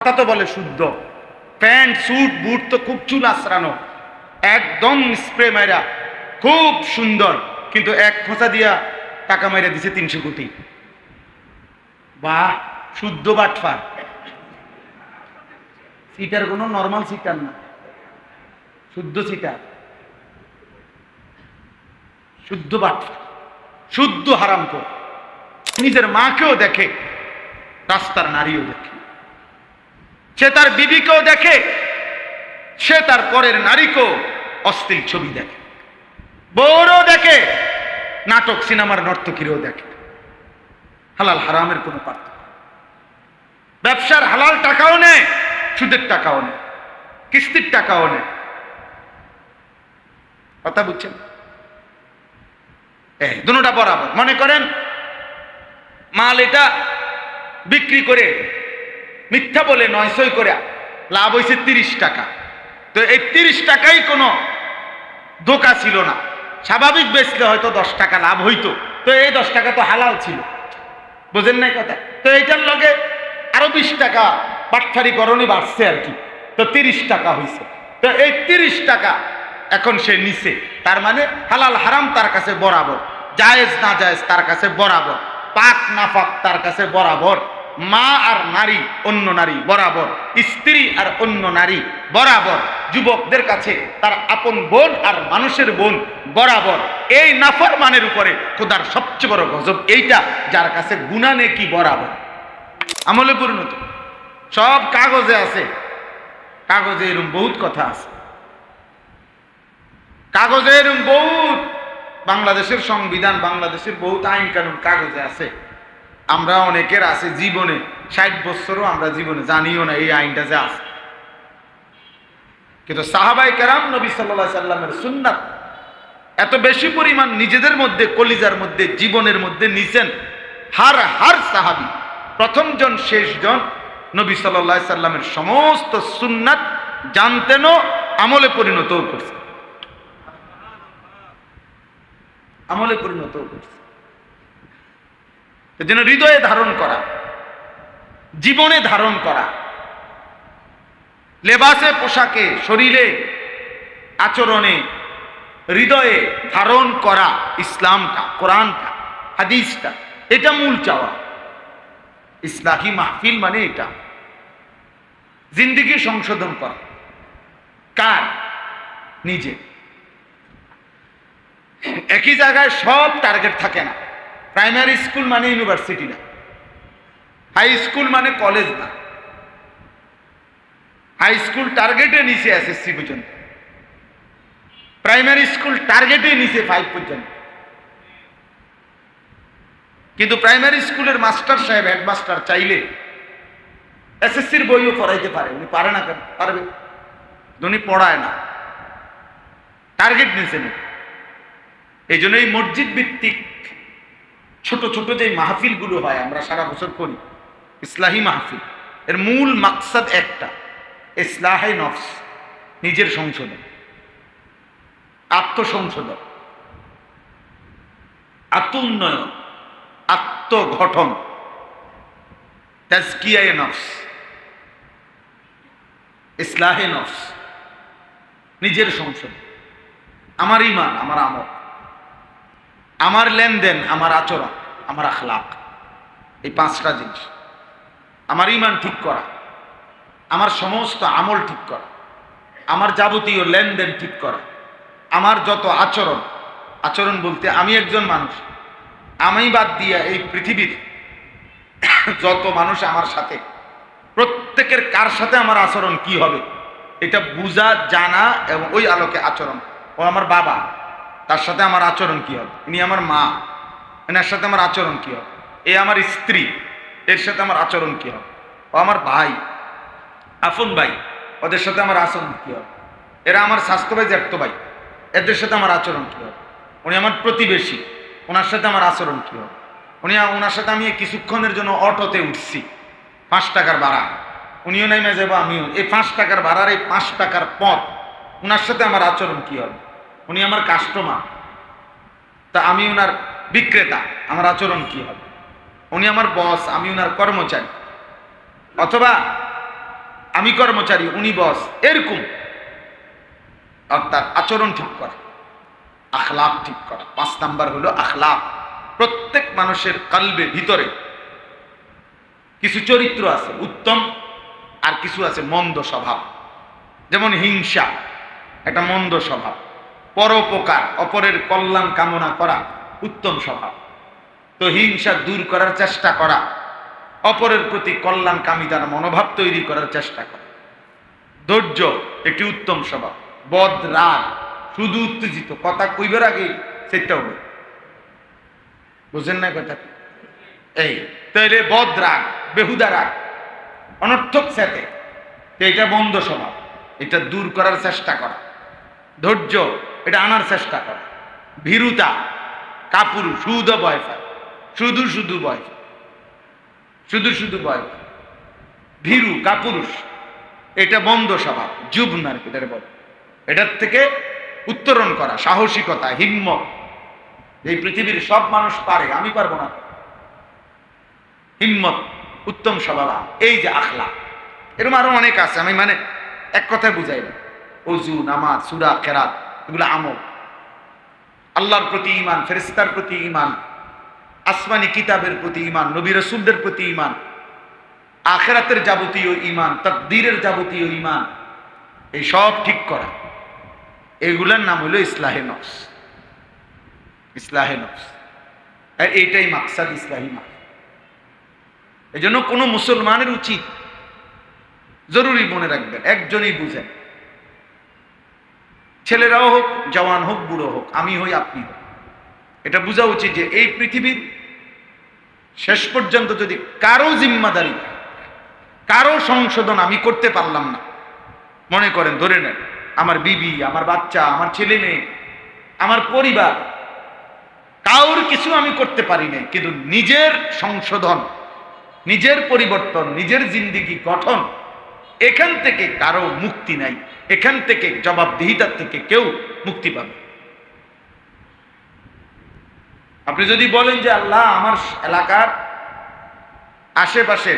কথা তো বলে শুদ্ধ, প্যান্ট স্যুট বুট তো খুব চুল আশ্রানো, একদম স্প্রে মাইরা খুব সুন্দর, কিন্তু এক খোঁচা দিয়া টাকা মাইরা দিছে 300 কোটি। বাহ, শুদ্ধ বাটফার। সিটার কোনো নর্মাল সিটার না, শুদ্ধ সিটার, শুদ্ধ বাটফার, শুদ্ধ হারামখোর। নিজের মাকেও দেখে, রাস্তার নারীও দেখে, সে তার বিবিকেও দেখে, সে তার পরের নারীকেও অশ্লীল ছবি দেখে, বউরও দেখে, নাটক সিনেমার নর্তকীরও দেখে। হালাল হারামের কোনো পার্থক্য, ব্যবসার হালাল টাকাও নেয়, সুদের টাকাও নেয়, কিস্তির টাকাও নেয়। কথা বুঝছেন? দুটোটা বরাবর। মনে করেন মাল এটা বিক্রি করে মিথ্যা বলে 900 করে লাভ হয়েছে 30 টাকা, তো এই 30 টাকাই কোনো ধোঁকা ছিল না। স্বাভাবিক বেচলে হয়তো 10 টাকা লাভ হইতো, তো এই 10 টাকা তো হালাল ছিল। বোঝেন নাই কথা? তো এইটার লগে আরো 20 টাকা বাটফারি করণই বাড়ছে আর কি, তো 30 টাকা হয়েছে। তো এই 30 টাকা এখন সে নিছে, তার মানে হালাল হারাম তার কাছে বরাবর, জায়েজ না জায়েজ তার কাছে বরাবর, পাক না পাক তার কাছে বরাবর, মা আর নারী অন্য নারী বরাবর, স্ত্রী আর অন্য নারী বরাবর, যুবকদের কাছে তার আপন বোন আর মানুষের বোন বরাবর। এই নাফরমানের উপরে খোদার সবচেয়ে বড় গজব এইটা, যার কাছে গুনাহ নেকি বরাবর, আমলে পরিণত। সব কাগজে আছে, কাগজে এরকম বহুত কথা আছে, কাগজে এরকম বহুত, বাংলাদেশের সংবিধান, বাংলাদেশের বহুত আইন কানুন কাগজে আছে। আমরা অনেকের আছে জীবনে 60 বছরও আমরা জীবনে জানিও না এই আইনটা যে আছে। কিন্তু সাহাবায়ে কেরাম নবী সাল্লাল্লাহু আলাইহি সাল্লামের সুন্নাত এত বেশি পরিমাণ নিজেদের মধ্যে, কলিজার মধ্যে, জীবনের মধ্যে নিছেন। হার সাহাবী, প্রথমজন শেষজন, নবী সাল্লাল্লাহু আলাইহি সাল্লামের সমস্ত সুন্নাত জানতেনও, আমলে পরিণতও করছে, আমলে পরিণতও করছে। এজন্য হৃদয়ে ধারণ করা, জীবনে ধারণ করা, লেবাসে, পোশাকে, শরীরে, আচরণে, হৃদয়ে ধারণ করা ইসলামটা, কোরআনটা, হাদিসটা, এটা মূল চাওয়া। ইসলাহি মাহফিল মানে এটা, জিন্দেগি সংশোধন করা। কার? নিজে। একই জায়গায় সব টার্গেট থাকে না। প্রাইমারি স্কুল মানে ইউনিভার্সিটি না, হাই স্কুল মানে কলেজ না। হাই স্কুল টার্গেটে নিচে এসএসসি পর্যন্ত, প্রাইমারি স্কুল টার্গেটে নিচে 5 পর্যন্ত। কিন্তু প্রাইমারি স্কুলের মাস্টার সাহেব, হেডমাস্টার চাইলে এসএসসির বইও পড়াইতে পারে। উনি পারে না কেন? পারবে, উনি পড়ায় না, টার্গেট নিচে নেই। এই জন্য এই মসজিদ ভিত্তিক ছোট ছোট যে মাহফিলগুলো হয়, আমরা সারা বছর করি ইসলাহি মাহফিল, এর মূল মাকসাদ একটা, ইসলাহে নফস, নিজের সংশোধন, আত্মসংশোধন, আত্মোন্নয়ন, আত্মগঠন, তাজকিয়ায়ে নফস, ইসলাহে নফস, নিজের সংশোধন। আমার ঈমান, আমার আমল, আমার লেনদেন, আমার আচরণ, আমার আখলাক, এই 5টা জিনিস। আমার ঈমান ঠিক করা, আমার সমস্ত আমল ঠিক করা, আমার যাবতীয় লেনদেন ঠিক করা, আমার যত আচরণ, আচরণ বলতে আমি একজন মানুষ, আমি বাদ দিয়া এই পৃথিবীর যত মানুষ আমার সাথে, প্রত্যেকের কার সাথে আমার আচরণ কি হবে এটা বুঝা, জানা, এবং ওই আলোকে আচরণ। ও আমার বাবা, তার সাথে আমার আচরণ কি হবে, ইনি আমার মা, এনার সাথে আমার আচরণ কি হবে, এ আমার স্ত্রী, এর সাথে আমার আচরণ কি হবে, ও আমার ভাই, আপন ভাই, ওদের সাথে আমার আচরণ কি হবে, এরা আমার স্বাস্থ্য ভাই, জ্যাঠতো ভাই, এদের সাথে আমার আচরণ কি হবে, উনি আমার প্রতিবেশী, ওনার সাথে আমার আচরণ কি হবে, ওনার সাথে আমি কিছুক্ষণের জন্য অটোতে উঠছি, 5 টাকার ভাড়া, উনিও নেমে যাবো, আমিও, এই 5 টাকার ভাড়ার এই 5 টাকার পথ, ওনার সাথে আমার আচরণ কি হবে, উনি আমার কাস্টমার, তা আমি ওনার বিক্রেতা, আমার আচরণ কি হবে, উনি আমার বস, আমি ওনার কর্মচারী। অথবা আমি কর্মচারী, উনি বস, এরকম। অর্থাৎ আচরণ ঠিক করা, আখলাক ঠিক করা। 5 নাম্বার হলো আখলাক। প্রত্যেক মানুষের কলবে, ভিতরে কিছু চরিত্র আছে উত্তম, আর কিছু আছে মন্দ স্বভাব। যেমন হিংসা, একটা মন্দ স্বভাব। পরোপকার, অপরের কল্যাণ কামনা করা উত্তম স্বভাব। তো হিংসা দূর করার চেষ্টা করা, অপরের প্রতি কল্যাণ কামিতার মনোভাব তৈরি করার চেষ্টা করা। ধৈর্য একটি উত্তম স্বভাব। বদ রাগ, শুধু উত্তেজিত, কথা কইবার আগে সেটা হবে। বুঝেন না কথা? এই তাইলে বদ রাগ, বেহুদা রাগ, অনর্থক সাথে, এটা বন্ধ স্বভাব, এটা দূর করার চেষ্টা করা। ধৈর্য, এটা আনার চেষ্টা করা। ভীরুতা, কাপুরু, শুধু ভয় পায়, শুধু শুধু ভয় পায়, শুধু শুধু ভয় পায়। ভীরু, কাপুরুষ, এটা বন্ধ স্বভাব, জুবনার এটার বলে। এটার থেকে উত্তরণ করা, সাহসিকতা, হিম্মত। এই পৃথিবীর সব মানুষ পারে, আমি পারবো না। হিম্মত, উত্তম স্বভাব, এই যে আখলাক। এরকম আরো অনেক আছে, আমি মানে এক কথায় বুঝাই না। ওযু, নামাজ, সূরা, কেরাত, এগুলো আমল। আল্লাহর প্রতি ঈমান, ফেরেশতার প্রতি ঈমান, আসমানি কিতাবের প্রতি ঈমান, নবী রাসূলদের প্রতি ঈমান, আখিরাতের যাবতীয় ঈমান, তাকদীরের যাবতীয় ঈমান, এই সব ঠিক করা। এগুলার নাম হলো ইসলাহে নফস। ইসলাহে নফস, আর এইটাই মাকসাদ ইসলাহি মাকসাদ। এই জন্য কোনো মুসলমানের উচিত, জরুরি মনে রাখবেন, একজনই বুঝেন, ছেলেরাও হোক, জওয়ান হোক, বুড়ো হোক, আমি হই, আপনি হোক, এটা বোঝা উচিত যে এই পৃথিবীর শেষ পর্যন্ত যদি কারো জিম্মাদারি, কারো সংশোধন আমি করতে পারলাম না, মনে করেন, ধরে নেন আমার বিবি, আমার বাচ্চা, আমার ছেলে মেয়ে, আমার পরিবার, কারোর কিছু আমি করতে পারি নাই, কিন্তু নিজের সংশোধন, নিজের পরিবর্তন, নিজের জিন্দেগি গঠন, এখান থেকে কারো মুক্তি নাই। এখান থেকে, জবাবদিহিতার থেকে কেউ মুক্তি পাবে। আপনি যদি বলেন যে আল্লাহ, আমার এলাকার আশেপাশে,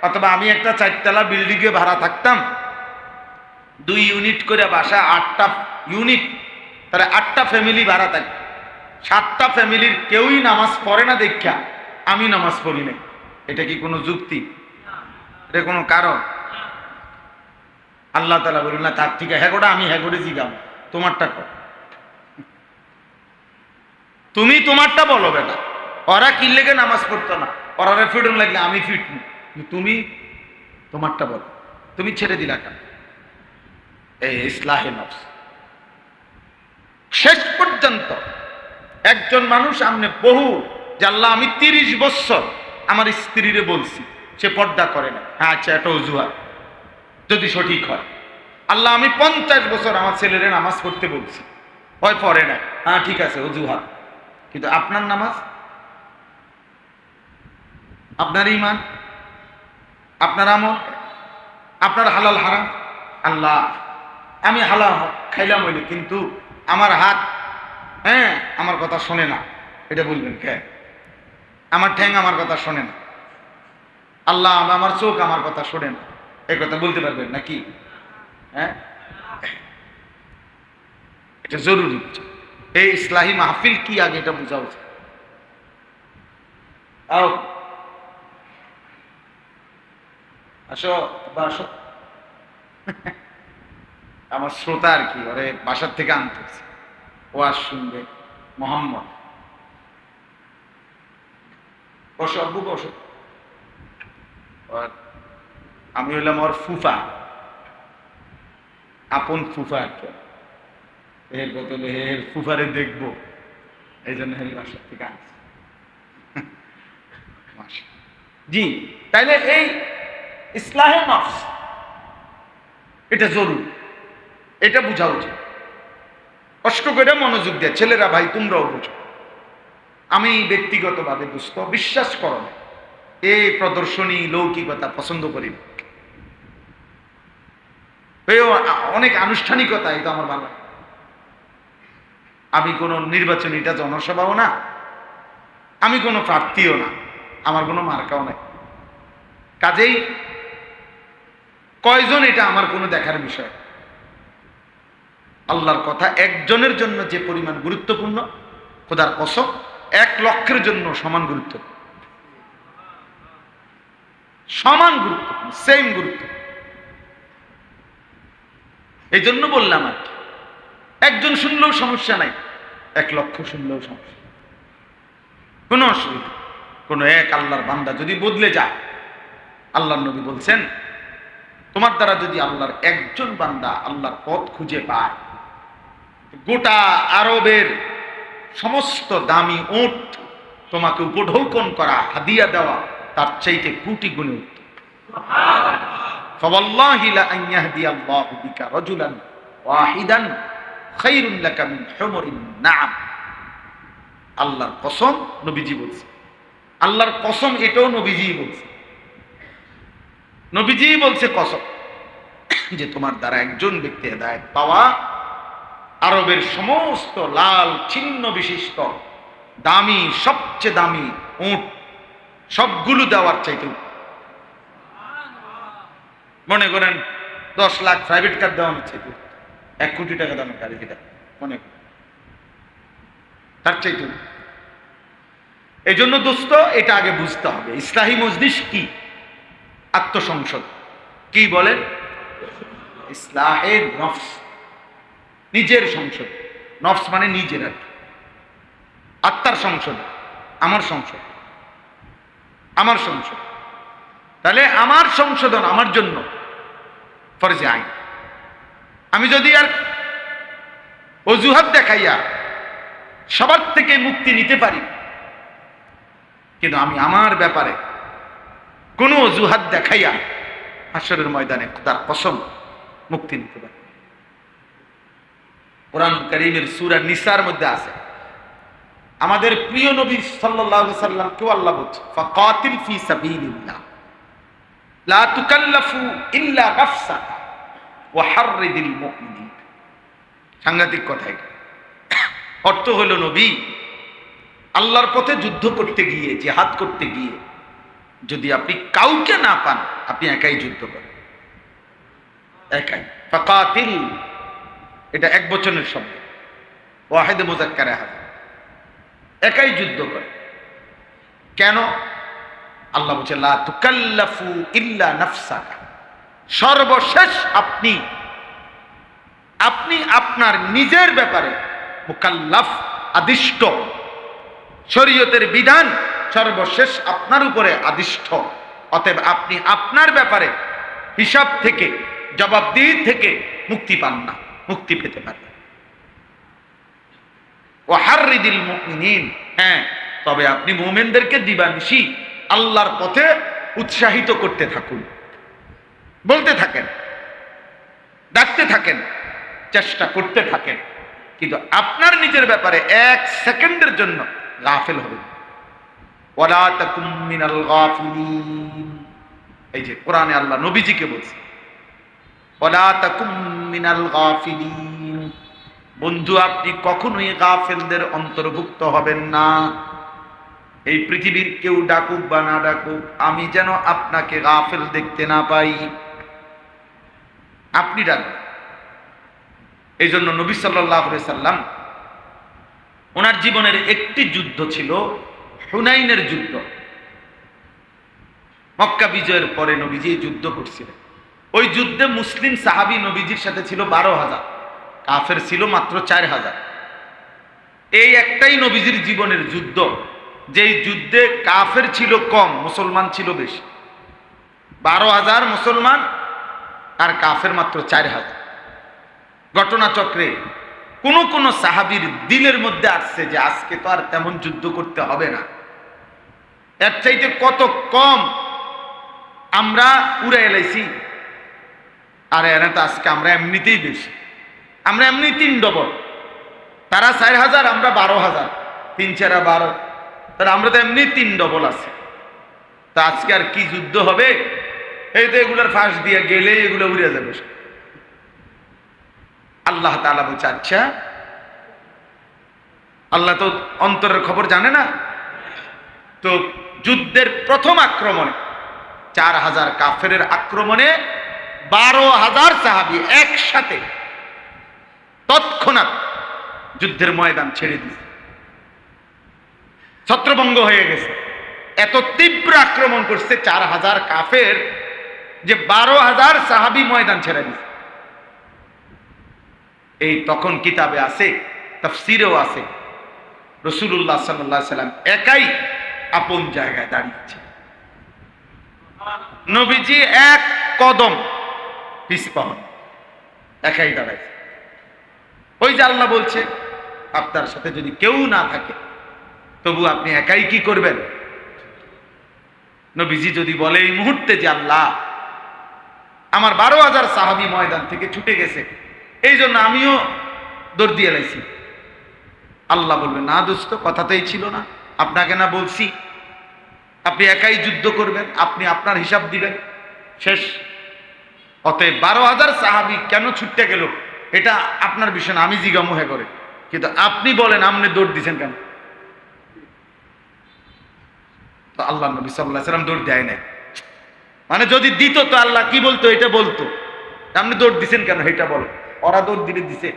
অথবা আমি একটা 4তলা বিল্ডিংয়ে ভাড়া থাকতাম, 2 ইউনিট করে বাসা, 8টা ইউনিট, তাহলে 8টা ফ্যামিলি ভাড়া থাকবে, 7টা ফ্যামিলির কেউই নামাজ পড়ে না দেখা আমি নামাজ পড়ি নাই, এটা কি কোনো যুক্তি? এটা কোনো কারণ? আল্লাহ তাআলা বলেন না, তার থেকে হ্যাগোটা আমি হ্যাগোটে জিগাম, তোমারটা কর, তুমি তোমারটা বলো বেটা। ওরা কি লেগে নামাজ পড়তো না, ওরা ফিটন লাগলে আমি ফিট, তুমি তোমারটা বলো, তুমি ছেড়ে দিলা কেন? এই ইসলাহে নফস। শেষ পর্যন্ত একজন মানুষ সামনে বহু, যে আল্লাহ আমি 30 বছর আমার স্ত্রীরে বলছি, সে পর্দা করে না, হ্যাঁ আচ্ছা, এটা অজুহাত যদি সঠিক হয়। আল্লাহ আমি 50 বছর আমার ছেলেরে নামাজ পড়তে বলছি, হয় পড়ে না, হ্যাঁ ঠিক আছে, অজুহাত। কিন্তু আপনার নামাজ, আপনার ঈমান, আপনার আমল, আপনার হালাল হারাম, আল্লাহ আমি হালাল খাইলাম হইলে, কিন্তু আমার হাত, হ্যাঁ আমার কথা শোনে না, এটা বলবেন কে? আমার ঠ্যাং আমার কথা শোনে না, আল্লাহ আমার চোখ আমার কথা শোনে না, এই কথা বলতে পারবেন নাকি? হ্যাঁ, এটা জরুরি। এই ইসলাহি মাহফিল কি আগে এটা বোঝা উচিত। আসো আসো, আমার শ্রোতা আর কি, ওরে বাসার থেকে আনতেছে, ওয়াজ শুনবে, মোহাম্মদ। বসো আব্বু, বসো। আমি হইলাম ওর ফুফা, আপন ফুফা আর কি। এর বদলে এর ফুফারে দেখবো, এই জন্য বাসার থেকে আনছে। জি, তাইলে এই ইসলাহে নফস এটা জরুরি, এটা বোঝা উচিত। কষ্ট করে মনোযোগ দেয় ছেলেরা, ভাই তোমরাও বুঝো। আমি ব্যক্তিগতভাবে বুঝতো, বিশ্বাস করো না, এই প্রদর্শনী লৌকিকতা পছন্দ করি না। অনেক আনুষ্ঠানিকতা, এটা আমার ভালো। আমি কোনো নির্বাচনীটা জনসভাও না, আমি কোনো প্রার্থীও না, আমার কোনো মার্কাও নাই। কাজেই কয়জন এটা আমার কোনো দেখার বিষয়। আল্লাহর কথা একজনের জন্য যে পরিমাণ গুরুত্বপূর্ণ, খোদার কসম 1,00,000-এর জন্য সমান গুরুত্বপূর্ণ, সমান গুরুত্বপূর্ণ, সেম গুরুত্ব। এই জন্য বললাম আর কি, একজন শুনলেও সমস্যা নাই, 1,00,000 শুনলেও সমস্যা, কোনো অসুবিধা। কোন এক আল্লাহর বান্দা যদি বদলে যায়, আল্লাহর নবী বলছেন, তোমার দ্বারা যদি আল্লাহর একজন বান্দা আল্লাহর পথ খুঁজে পায়, গোটা আরবের সমস্ত দামি উট তোমাকে উপঢৌকন করা, হাদিয়া দেওয়া, তার চাইতে কোটি গুণে উত্তম। ফাওয়াল্লাহি লা আন ইয়াহদিয়াল্লাহু বিকা রাজুলান ওয়াহিদান খায়রুন লাকা মিন হুমুরিন নাআম। আল্লাহর কসম, নবীজি বলছে, আল্লাহর কসম, এটাও নবীজি বলছে, নবীজি বলছে কসম, যে তোমার দ্বারা একজন ব্যক্তি হেদায়েত পাওয়া আরবের সমস্ত লাল চিহ্ন বিশিষ্ট দামি, সবচেয়ে দামি উট সবগুলো দেওয়ার চাইতে। মনে করেন 10 লাখ প্রাইভেট কার দেওয়ার চাইতে 1 কোটি টাকা দামের গাড়ি কিনা, মনে করেন তার চাইতে। এই জন্য দোস্ত, এটা আগে বুঝতে হবে ইসলাহি মজলিস কি, আত্মসংসদ কি বলেন, ইসলাহে নফস, নিজের সংসদ। নফস মানে নিজের আর কি, আত্মার সংসদ, আমার সংসদ, আমার সংসদ। তাহলে আমার সংশোধন আমার জন্য ফরজে আইন। আমি যদি আর অজুহাত দেখাইয়া সবার থেকে মুক্তি নিতে পারি, কিন্তু আমি আমার ব্যাপারে কোনো অজুহাত দেখাইয়া হাসরের ময়দানে খোদার কসম মুক্তি নিতে পারি। কোরআন কারীমের সূরা নিসার মধ্যে আছে, আমাদের প্রিয় নবী সাল্লাল্লাহু আলাইহি সাল্লামকে আল্লাহ বলছে, ফাকাতিল ফি সাবিলিল্লাহ লা তুকাল্লাফু ইল্লা নাফসাকা ওয়া হাররিদিল মুমিনিন। সাংঘাতিক কথা এটা। অর্থ হলো, নবী আল্লাহর পথে যুদ্ধ করতে গিয়ে, জিহাদ করতে গিয়ে যদি আপনি কাউকে না পান, আপনি একাই যুদ্ধ করেন, একাই। ফাকাতিল, এটা এক বচনের শব্দ, ওয়াহিদ মুযাক্কারে হাজির, একাই যুদ্ধ করে। কেন? আল্লাহ বলছে লা তুকাল্লাফু ইল্লা নাফসাকা, সর্বশেষ আপনি আপনার নিজের ব্যাপারে মুকাল্লাফ, আদিষ্ট, শরীয়তের বিধান সর্বশেষ আপনার উপরে আদিষ্ট। অতএব আপনি আপনার ব্যাপারে হিসাব থেকে, জবাবদিহি থেকে মুক্তি পান না, মুক্তি পেতে পারেন। ওয়া হাররিদিল মুমিনিন, হ্যাঁ, তবে আপনি মুমিনদেরকে দিবানিশি আল্লাহর পথে উৎসাহিত করতে থাকুন, বলতে থাকেন, ডাকতে থাকেন, চেষ্টা করতে থাকেন, কিন্তু আপনার নিজের ব্যাপারে 1 সেকেন্ডের জন্য গাফেল হবেন। ওয়ালা তাকুম মিনাল গাফিলিন, এই যে কোরআনে আল্লাহ নবীজিকে বলছে, ওয়ালা তাকুম মিনাল গাফিলিন, বন্ধু আপনি কখনোই গাফেলদের অন্তর্ভুক্ত হবেন না। এই পৃথিবীর কেউ ডাকুক বা না ডাকুক, আমি যেন আপনাকে গাফেল দেখতে না পাই, আপনি ডাকবেন। এই জন্য নবী সাল্লাল্লাহু আলাইহি সাল্লাম, ওনার জীবনের একটি যুদ্ধ ছিল হুনাইনের যুদ্ধ। মক্কা বিজয়ের পরে নবীজি যুদ্ধ করছিলেন। ওই যুদ্ধে মুসলিম সাহাবী নবীজির সাথে ছিল 12,000, কাফের ছিল মাত্র 4,000। এই একটাই নবীজির জীবনের যুদ্ধ, যেই যুদ্ধে কাফের ছিল কম, মুসলমান ছিল বেশি। 12,000 মুসলমান আর কাফের মাত্র 4,000। ঘটনাচক্রে কোন কোন সাহাবীর দিলের মধ্যে আসছে যে আজকে তো আর তেমন যুদ্ধ করতে হবে না, এর চাইতে কত কম আমরা উড়ে এলাইছি, আর এরা তো আজকে আমরা এমনিতেই বেশি, আমরা এমনি 3 ডবল, তারা 4,000, আমরা 12,000, 3 4 12, তাহলে আমরা তো এমনি 3 ডবল আছে। তা আজকে আর কি যুদ্ধ হবে? এই তো এগুলোর ফাঁস দিয়ে গেলে এগুলো উড়ে যাবে। আল্লাহ তাআলা বলছে, আচ্ছা, আল্লাহ তো অন্তরের খবর জানে না। তো যুদ্ধের প্রথম আক্রমণে 4,000 কাফেরের আক্রমণে 12,000 সাহাবী একসাথে তৎক্ষণাৎ যুদ্ধের ময়দান ছেড়ে দিয়েছে, ছত্রভঙ্গ হয়ে গেছে। এত তীব্র আক্রমণ করছে 4,000 কাফের যে 12,000 সাহাবী ময়দান ছেড়ে দিয়েছে। এই তখন কিতাবে আছে, তাফসীরেও আছে, রাসূলুল্লাহ সাল্লাল্লাহু আলাইহি সাল্লাম একাই আপন জায়গায় দাঁড়িয়েছে। নবীজি এক কদম পিছপা হন, একাই দাঁড়াইছে। ওই যে আল্লাহ বলছে আপনার সাথে যদি কেউ না থাকে তবু আপনি একাই কি করবেন? নবীজি যদি বলে এই মুহূর্তে যে আল্লাহ আমার 12,000 সাহাবী ময়দান থেকে ছুটে গেছে, এই জন্য আমিও দৌড় দিয়ে লাইছি, আল্লাহ বলবে না দোস্ত, কথাতেই ছিল না, আপনাকে না বলছি আপনি একাই যুদ্ধ করবেন, আপনি আপনার হিসাব দিবেন, শেষ। অতএব 12,000 সাহাবী কেন ছুটতে গেল এটা আপনার বিষয় না, আমি জিজ্ঞামু হে করে, কিন্তু আপনি বলেন আপনি দৌড় দিচ্ছেন কেন? তো আল্লাহ নবী সাল্লাল্লাহু আলাইহি সাল্লাম দৌড় দেয় নাই। মানে যদি দিত তো আল্লাহ কি বলতো? এটা বলতো আপনি দৌড় দিচ্ছেন কেন এটা বলো। ওরা দৌড় দিলে দিছে,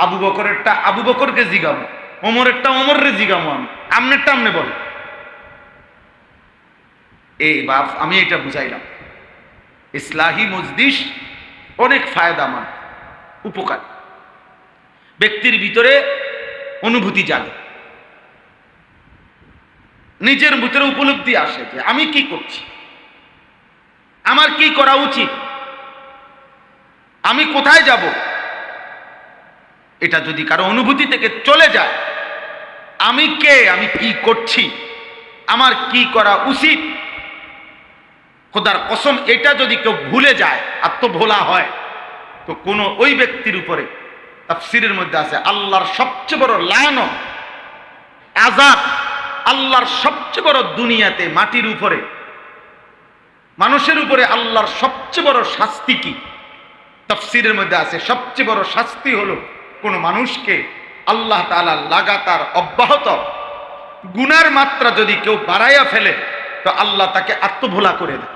আবু বকরেরটা আবু বকরকে জিগামো, ওমরেরটা ওমরের জিগামো, আমি আমনেরটা আমনে বলো। এই বাপ আমি এটা বুঝাইলাম, ইসলাহি মজলিস অনেক ফায়দামান, উপকার, ব্যক্তির ভিতরে অনুভূতি জাগে, নিজের ভিতরে উপলব্ধি আসে যে আমি কি করছি, আমার কি করা উচিত, আমি কোথায় যাব। এটা যদি কারো অনুভূতি থেকে চলে যায়, আমি কে, আমি কি করছি, আমার কি করা উচিত, খোদার কসম এটা যদি কেউ ভুলে যায়, আত্মভোলা হয়, তো কোন ওই ব্যক্তির উপরে তাফসীরের মধ্যে আছে আল্লাহর সবচেয়ে বড় লানত, আযাব, আল্লাহর সবচেয়ে বড় দুনিয়াতে মাটির উপরে মানুষের উপরে আল্লাহর সবচেয়ে বড় শাস্তি কি? তাফসীরের মধ্যে আছে সবচেয়ে বড় শাস্তি হলো কোন মানুষকে আল্লাহ তাআলা লাগাতার অব্যাহত গুনার মাত্রা যদি কেউ বাড়াইয়া ফেলে তো আল্লাহ তাকে আত্মভোলা করে দেয়।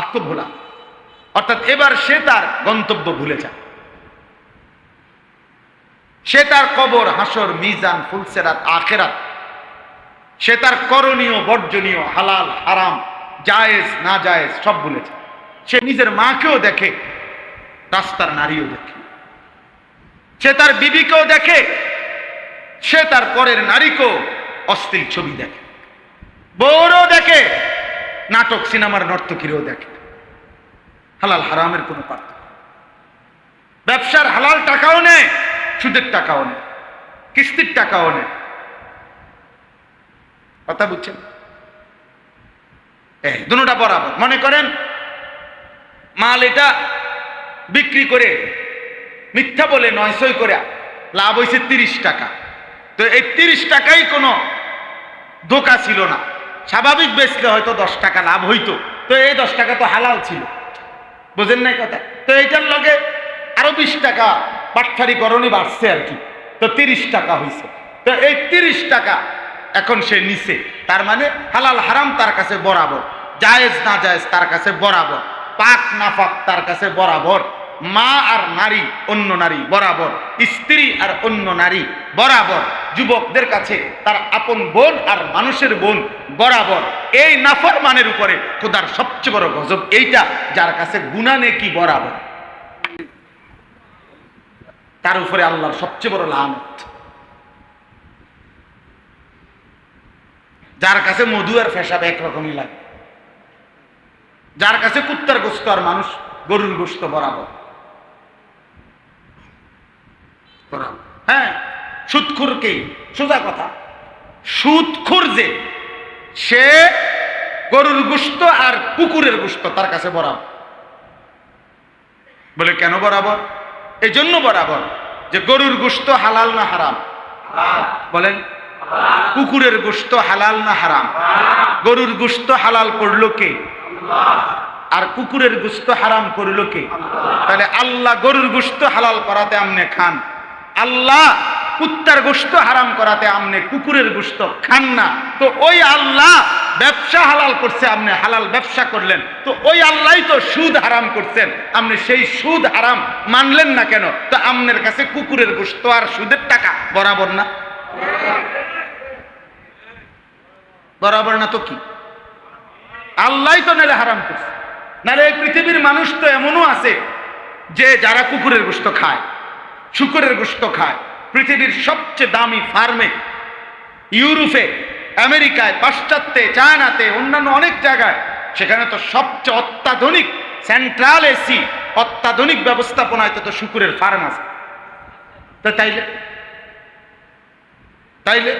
আত্মভোলা অর্থাৎ এবার সে তার গন্তব্য ভুলে যায়, সে তার কবর, হাসর, মিজান, ফুলসেরাত, আখেরাত, সে তার করণীয় বর্জনীয়, হালাল হারাম, জায়েজ না জায়েজ সব ভুলে যায়। সে নিজের মাকেও দেখে, রাস্তার নারীও দেখে, সে তার বিবিকেও দেখে, সে তার পরের নারীকেও অশ্লীল ছবি দেখে, বউরও দেখে, নাটক সিনেমার নর্তকীরও দেখে। হালাল হারামের কোনো পার্থক্য, ব্যবসার হালাল টাকাও নেয়, সুদের টাকাও নেয়, কিস্তির টাকাও নেয়। কথা বুঝছেন? দুটোটা বরাবর। মনে করেন মাল এটা বিক্রি করে মিথ্যা বলে 900 করে লাভ হয়েছে 30 টাকা, তো এই 30 টাকাই কোনো ধোঁকা ছিল না, স্বাভাবিক বেচলে হয়তো 10 টাকা লাভ হইতো, তো এই 10 টাকা তো হালাল ছিল, বুঝেন নাই কথা? তো এইটার লগে আরো 20 টাকা বাটফারি করণী বাড়ছে আর কি, তো 30 টাকা হয়েছে। তো এই 30 টাকা এখন সে নিছে, তার মানে হালাল হারাম তার কাছে বরাবর, জায়েজ না জায়েজ তার কাছে বরাবর, পাক না পাক তার কাছে বরাবর, মা আর নারী অন্য নারী বরাবর, স্ত্রী আর অন্য নারী বরাবর, যুবকদের কাছে তার আপন বোন আর মানুষের বোন বরাবর। এই নাফরমানের উপরে খোদার সবচেয়ে বড় গজব এইটা, যার কাছে গুনাহ নেকি বরাবর, তার উপরে আল্লাহর সবচেয়ে বড় লানত। যার কাছে মধু আর পেশাব একরকমই লাগে, যার কাছে কুত্তার গোশত আর মানুষ গরুর গোশত বরাবর। হ্যাঁ, সুদখোরকে, সোজা কথা, সুদখোর যে সে গরুর গোশত আর কুকুরের গোশত তার কাছে বরাবর। বলে কেন বরাবর? এই জন্য বরাবর যে গরুর গোশত হালাল না হারাম? বলেন। কুকুরের গোশত হালাল না হারাম? গরুর গোশত হালাল করলো কে? আর কুকুরের গোশত হারাম করলো কে? তাহলে আল্লাহ গরুর গোশত হালাল করাতে আমনে খান, আল্লাহ কুত্তার গোশত হারাম করাতে আপনি কুকুরের গোশত খান না, তো ওই আল্লাহ ব্যবসা হালাল করছে, আপনি হালাল ব্যবসা করলেন, তো ওই আল্লাহই তো সুদ হারাম করছেন, আপনি সেই সুদ হারাম মানলেন না কেন? তো আপনার কাছে কুকুরের গোশত আর সুদের টাকা বরাবর না? বরাবর না তো কি? আল্লাহই তো নাহলে হারাম করছে। নাহলে এই পৃথিবীর মানুষ তো এমনও আছে যে যারা কুকুরের গোশত খায়, শুকরের গোশত খায়। পৃথিবীর সবচেয়ে দামি ফার্মে, ইউরোপে, আমেরিকায়, পাশ্চাত্যে, চায়নাতে, অন্যান্য অনেক জায়গায়, সেখানে তো সবচেয়ে অত্যাধুনিক সেন্ট্রাল এসি, অত্যাধুনিক ব্যবস্থাপনায় তো শুকরের ফার্ম আছে। তো তাইলে তাইলে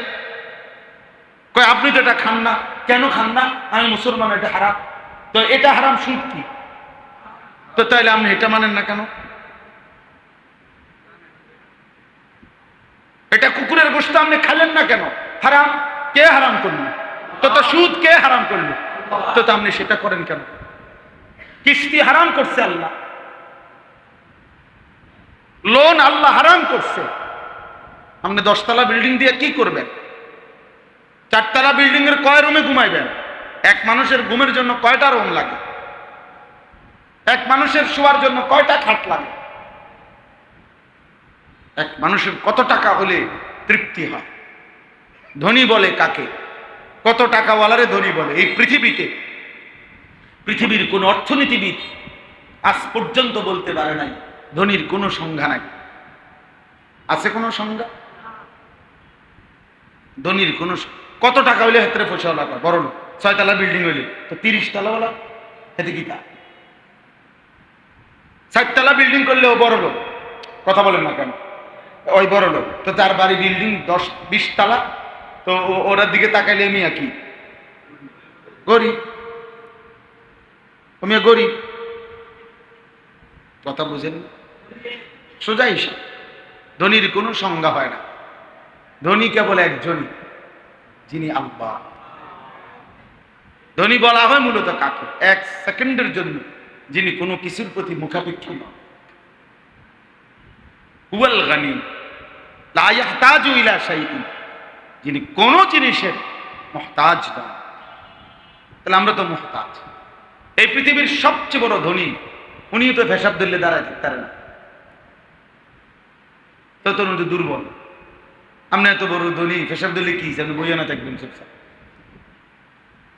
কয় আপনি তো এটা খান না, কেন খান না? আমি মুসলমান, এটা হারাম। তো এটা হারাম, সুদ কি? তো তাইলে আপনি এটা মানেন না কেন? এটা কুকুরের গোশত আপনি খাইলেন না কেন? হারাম। কে হারাম করলো? তো সুদ কে হারাম করলো? তো আপনি সেটা করেন কেন? কিস্তি হারাম করছে আল্লাহ, লোন আল্লাহ হারাম করছে। আপনি 10 তলা বিল্ডিং দিয়ে কি করবেন? 4 তলা বিল্ডিং এর কয় রুমে ঘুমাইবেন? এক মানুষের ঘুমের জন্য কয়টা রুম লাগে? এক মানুষের শোয়ার জন্য কয়টা খাট লাগে? এক মানুষের কত টাকা হলে তৃপ্তি হয়? ধনী বলে কাকে? কত টাকাওয়ালারে ধনী বলে? এই পৃথিবীতে পৃথিবীর কোন অর্থনীতিবিদ আজ পর্যন্ত বলতে পারে নাই ধনীর কোনো সংজ্ঞা নাই। আছে কোনো সংজ্ঞা? ধনীর কোন কত টাকা হইলে হেতরে পয়সা লাগবে? বড় লোক 6 তলা বিল্ডিং হইলে তো 30 তলাওয়ালা হেতে কি তা? 7 তলা বিল্ডিং করলেও বড় লোক। কথা বলেন না কেন? ওই বড় লোক তো তার বাড়ি বিল্ডিং 10-20 তলা, তো ওরার দিকে তাকাইলে মিয়া কি? গরিব। মিয়া গরিব। কথা বুঝেন? সোজা হিসাব। ধনীর কোনো সংজ্ঞা হয় না। ধনী কেবল একজনই, যিনি আল্লাহ। ধনী বলা হয় মূলত কাকে? 1 সেকেন্ডের জন্য যিনি কোনো কিছুর প্রতি মুখাপেক্ষী নন। হুয়াল গানি লা ইয়াহতাজু ইলা শাইইন, যিনি কোনো জিনিসের মুহতাজ নন। তাহলে আমরা তো মুহতাজ। এই পৃথিবীর সবচেয়ে বড় ধনী উনিও তো পেশাব দিলে দাঁড়ায় থাকতে পারে না। তত দুর্বল। আপনি এত বড় ধনী, পেশাব দিলে কি আপনি বইয়া না থাকবেন চুপচাপ?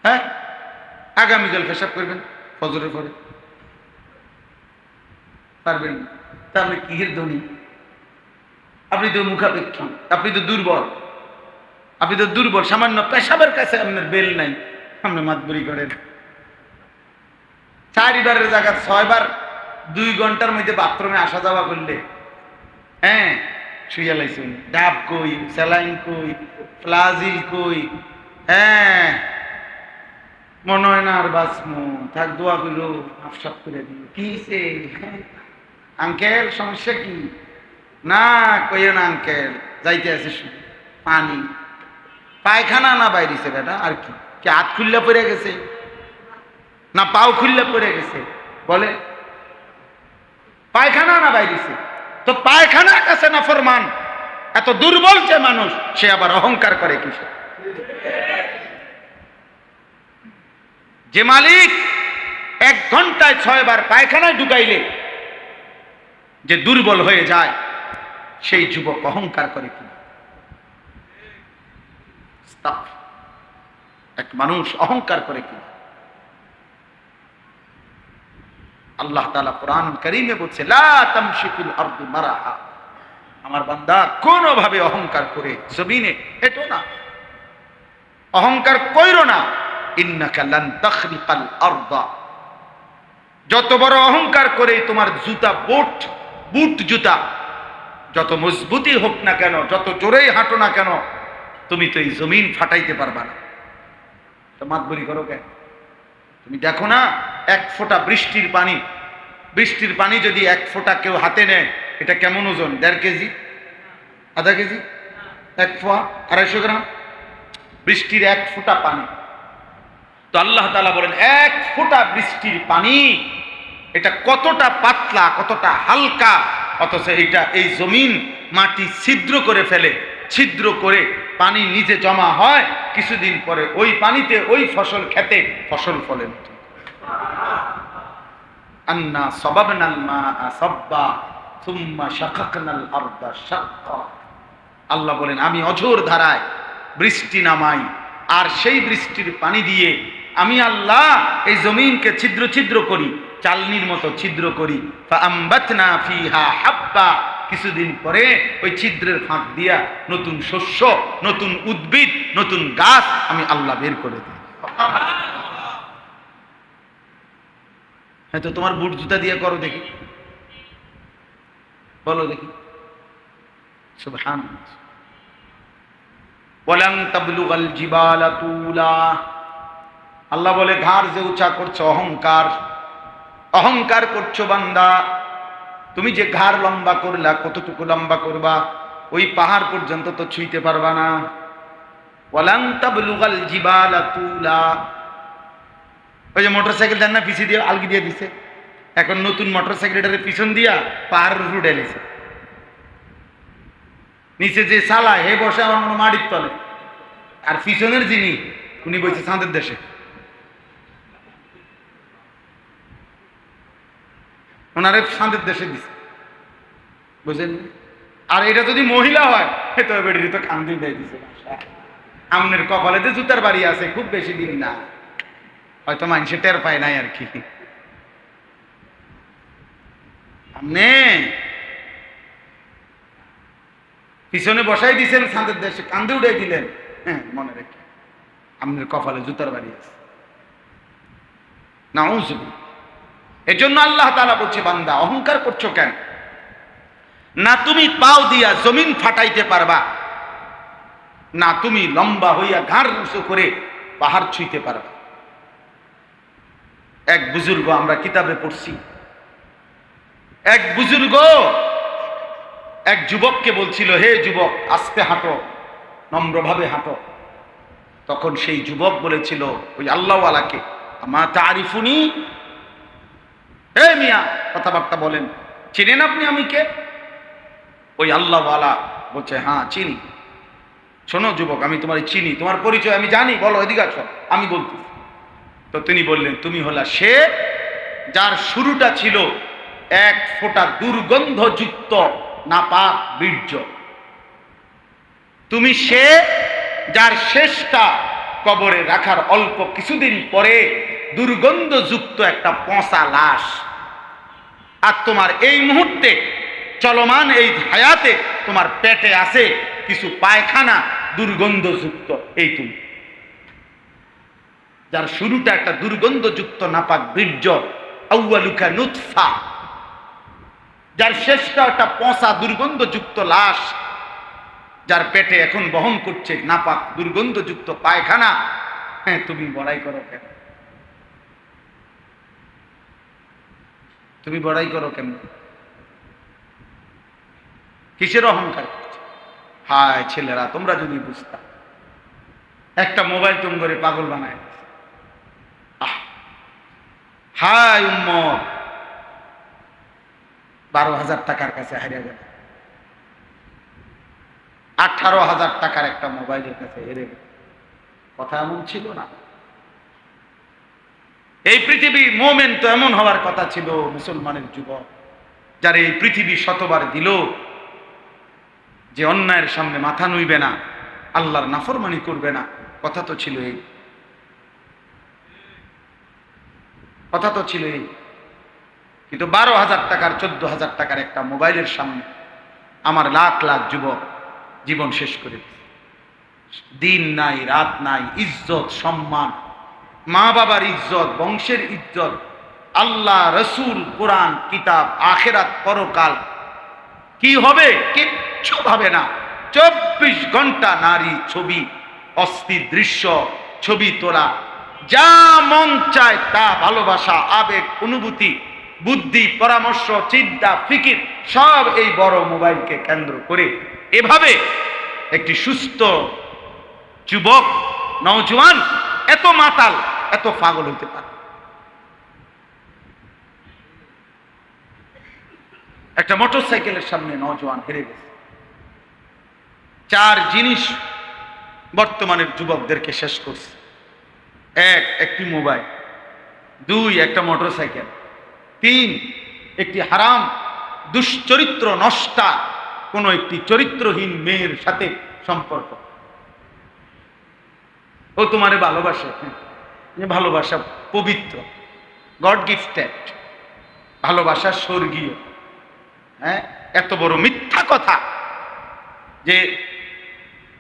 হ্যাঁ, আগামীকাল পেশাব করবেন ফজরের পরে, পারবেন? তা আপনি কিসের ধনী? আপনি তো মুখাপেক্ষী, আপনি তো দুর্বল। আপনি তো দুর্বল। সামান্য পেশাবের কাছে আপনার বেল নাই, আপনি মাতবরি করেন। 4 বারের জায়গা 6 বার 2 ঘন্টার মধ্যে বাথরুমে আসা যাওয়া করলে, হ্যাঁ, শুইয়া লাইছেন। ডাব কই, স্যালাইন কই, ফ্লাজিল কই, হ্যাঁ, মনে হয় না আর বাঁচমু, থাক দোয়া করলো আফসাপ করে দিল। কিসে আঙ্কেল, সমস্যা কি? না কইও না আঙ্কেল, যাইতে আছে শুধু পানি। পায়খানা না বাইরেছে বেটা? আর কি? কি হাত খুললে পড়ে গেছে না পাও খুললে পড়ে গেছে? বলে পায়খানা না বাইরেছে। তো পায়খানার কাছে না ফরমান। এত দুর্বল যে মানুষ, সে আবার অহংকার করে কিসে? যে মালিক 1 ঘন্টায় 6 বার পায়খানায় ঢুকাইলে যে দুর্বল হয়ে যায়, সেই যুবক অহংকার করে কি? এক মানুষ অহংকার করে কি? আল্লাহ তাআলা কোরআন কারীমে বলছে, লা তামশি ফিল আরদি মারাহা। আমার বান্দা কোনোভাবে অহংকার করে জমিনে হেঁটো না, অহংকার কইরো না। ইন্নাকা লান তাখরিকাল আরদা। যত বড় অহংকার করে তোমার জুতা, বুট জুতা যত মজবুতি হোক না কেন, যত জোরেই হাঁটো না কেন, তুমি তো এই জমিন ফাটাইতে পারবা না। তো মাতবরি করো কেন? তুমি দেখো না, 1 ফোঁটা বৃষ্টির পানি যদি 1 ফোঁটা কেউ হাতে নেয়, এটা কেমন ওজন? 1.5 কেজি, আধা কেজি, 1 ফোঁটা 250 গ্রাম বৃষ্টির 1 ফোঁটা পানি। তো আল্লাহ তাআলা বলেন 1 ফোঁটা বৃষ্টির পানি এটা কতটা পাতলা, কতটা হালকা, অথচ এই জমিন মাটি ছিদ্র করে ফেলে, ছিদ্র করে পানি নিচে জমা হয়, কিছুদিন পরে ওই পানিতে ওই ফসল খেতে ফসল ফলে। আন্না সাবাবনাল মাআ সাব্বা সুম্মা শাকাকনাল আরদা শাক্কা। আল্লাহ বলেন আমি অঝোর ধারায় বৃষ্টি নামাই, আর সেই বৃষ্টির পানি দিয়ে আমি আল্লাহ এই জমিনকে ছিদ্র ছিদ্র করি, চালনির মতো ছিদ্র করি। ফাআমবাতনা ফিহা হাব্বা, কিছুদিন পরে ওই ছিদ্রের ফাঁক দিয়া নতুন শস্য, নতুন উদ্ভিদ, নতুন গাছ আমি আল্লাহ বের করে দিই। হ্যাঁ, তো তোমার বুট জুতা দিয়ে করো দেখি, বলো দেখি। সুবহানাল্লাহ। ওয়ালান তাবলুগাল জিবালা তুলা, আল্লাহ বলে ঘাড় যে উঁচা করছো, অহংকার, অহংকার করছো বান্দা। তুমি যে ঘাড় লম্বা করলা, কতটুকু লম্বা করবা? ওই পাহাড় পর্যন্ত তো ছুঁইতে পারবা না। ওয়ালান তাবলুগাল জিবালা তুলা, ওই যে মোটরসাইকেল দেন না, পিছিয়ে দিয়ে আলগি দিয়ে দিছে, এখন নতুন মোটরসাইকেলটারে পিছন দিয়া পাহাড় রুটে এলেছে, নিচে যে চালায় হে বসে আমার মনে মাটির তলে, আর পিছনের যিনি উনি বসে চাঁদের দেশে। ওনারে চাঁদের দেশে দিছে, বুঝলেন? আর এটা যদি মহিলা হয় তো বেড়ি তো কান্দি দেয় দিছে। আমনের কপালেতে জুতার বাড়ি আছে, খুব বেশি দিন না, হয়তো মানুষে টের পায় নাই আর কি। আমনে পিছনে বসাই দিছেন চাঁদের দেশে, কান্দে উড়াই দিলেন, হ্যাঁ মনে রেখে আমনের কপালে জুতার বাড়ি আছে। নাউযুবিল্লাহ। এজন্য আল্লাহ তাআলা বলছে বান্দা অহংকার করছো কেন? না তুমি পাও দিয়া জমিন ফাটাইতে পারবা, না তুমি লম্বা হইয়া ঘাড় উঁচু করে পাহাড় ছুঁইতে পারবা। এক বুজুর্গ, আমরা কিতাবে পড়ছি, এক বুজুর্গ এক যুবককে বলছিল, হে যুবক আস্তে হাঁটো, নম্রভাবে হাঁটো। তখন সেই যুবক বলেছিল ওই আল্লাহওয়ালাকে, আমা তারিফুনি, হে মিয়া কথাবার্তা বলেন, চিনেন আপনি আমি কে? ওই আল্লাহওয়ালা বলছে, হ্যাঁ চিনি। শোনো যুবক, আমি তোমার চিনি, তোমার পরিচয় আমি জানি, বলো এদিকে আসো, আমি বলছি। তো তিনি বললেন, তুমি হলা সে যার শুরুটা ছিল এক ফোঁটা দুর্গন্ধযুক্ত নাপাক বীর্য। তুমি সে যার শেষটা কবরে রাখার অল্প কিছুদিন পরে দুর্গন্ধযুক্ত একটা পচা লাশ। আর তোমার এই মুহূর্তে চলমান এই হায়াতে তোমার পেটে আছে কিছু পায়খানা দুর্গন্ধযুক্ত। এই তুমি যার শুরুটা একটা দুর্গন্ধযুক্ত নাপাক বীর্য, আউয়ালুকা নুতফা, যার শেষটা একটা পচা দুর্গন্ধযুক্ত লাশ, যার পেটে এখন বহন করছে নাপাক দুর্গন্ধযুক্ত পায়খানা। হ্যাঁ, তুমি বড়াই করো কেন? তুমি বড়াই করো কেন? কিসের অহংকার করছে? হায় ছেলেরা, তোমরা যদি বুঝতা, একটা মোবাইল তুম করে পাগল বানায়। হায় উম্মত, 12,000 টাকার কাছে হারিয়ে গেল, 18,000 টাকার একটা মোবাইলের কাছে হেরে গেল। কথা এমন ছিল না। এই পৃথিবী মোমেন তো এমন হওয়ার কথা ছিল, মুসলমানের যুবক, যার এই পৃথিবী শতবার দিল যে অন্যায়ের সামনে মাথা নুইবে না, আল্লাহর নাফরমানি করবে না। কথা তো ছিল এই, কথা তো ছিল এই। কিন্তু 12,000 টাকার 14,000 টাকার একটা মোবাইলের সামনে আমার লাখ লাখ যুবক জীবন শেষ করে দিচ্ছে। দিন নাই, রাত নাই, ইজ্জত সম্মান, মা বাবার ইজ্জত, বংশের ইজ্জত, আল্লাহ, রসুল, কোরআন, কিতাব, আখেরাত, পরকাল কি হবে কিচ্ছু ভাবে না। 24 ঘন্টা নারী ছবি, অস্থির দৃশ্য, ছবি তোলা, যা মন চায় তা, ভালোবাসা, আবেগ, অনুভূতি, বুদ্ধি, পরামর্শ, চিন্তা, ফিকির সব এই বড় মোবাইলকে কেন্দ্র করে। এভাবে একটি সুস্থ যুবক, নওজোয়ান এত মাতাল, এত পাগল হইতে পারে? একটা মোটরসাইকেলের সামনে নওজোয়ান হেরে গেছে। চার জিনিস বর্তমানের যুবকদেরকে শেষ করছে। এক, একটি মোবাইল। দুই, একটা মোটরসাইকেল। তিন, একটি হারাম দুশ্চরিত্র নষ্টা কোনো একটি চরিত্রহীন মেয়ের সাথে সম্পর্ক। ও তোমারে ভালোবাসে, ভালোবাসা পবিত্র, গড গিফটেড, ভালোবাসা স্বর্গীয়। হ্যাঁ, এত বড় মিথ্যা কথা যে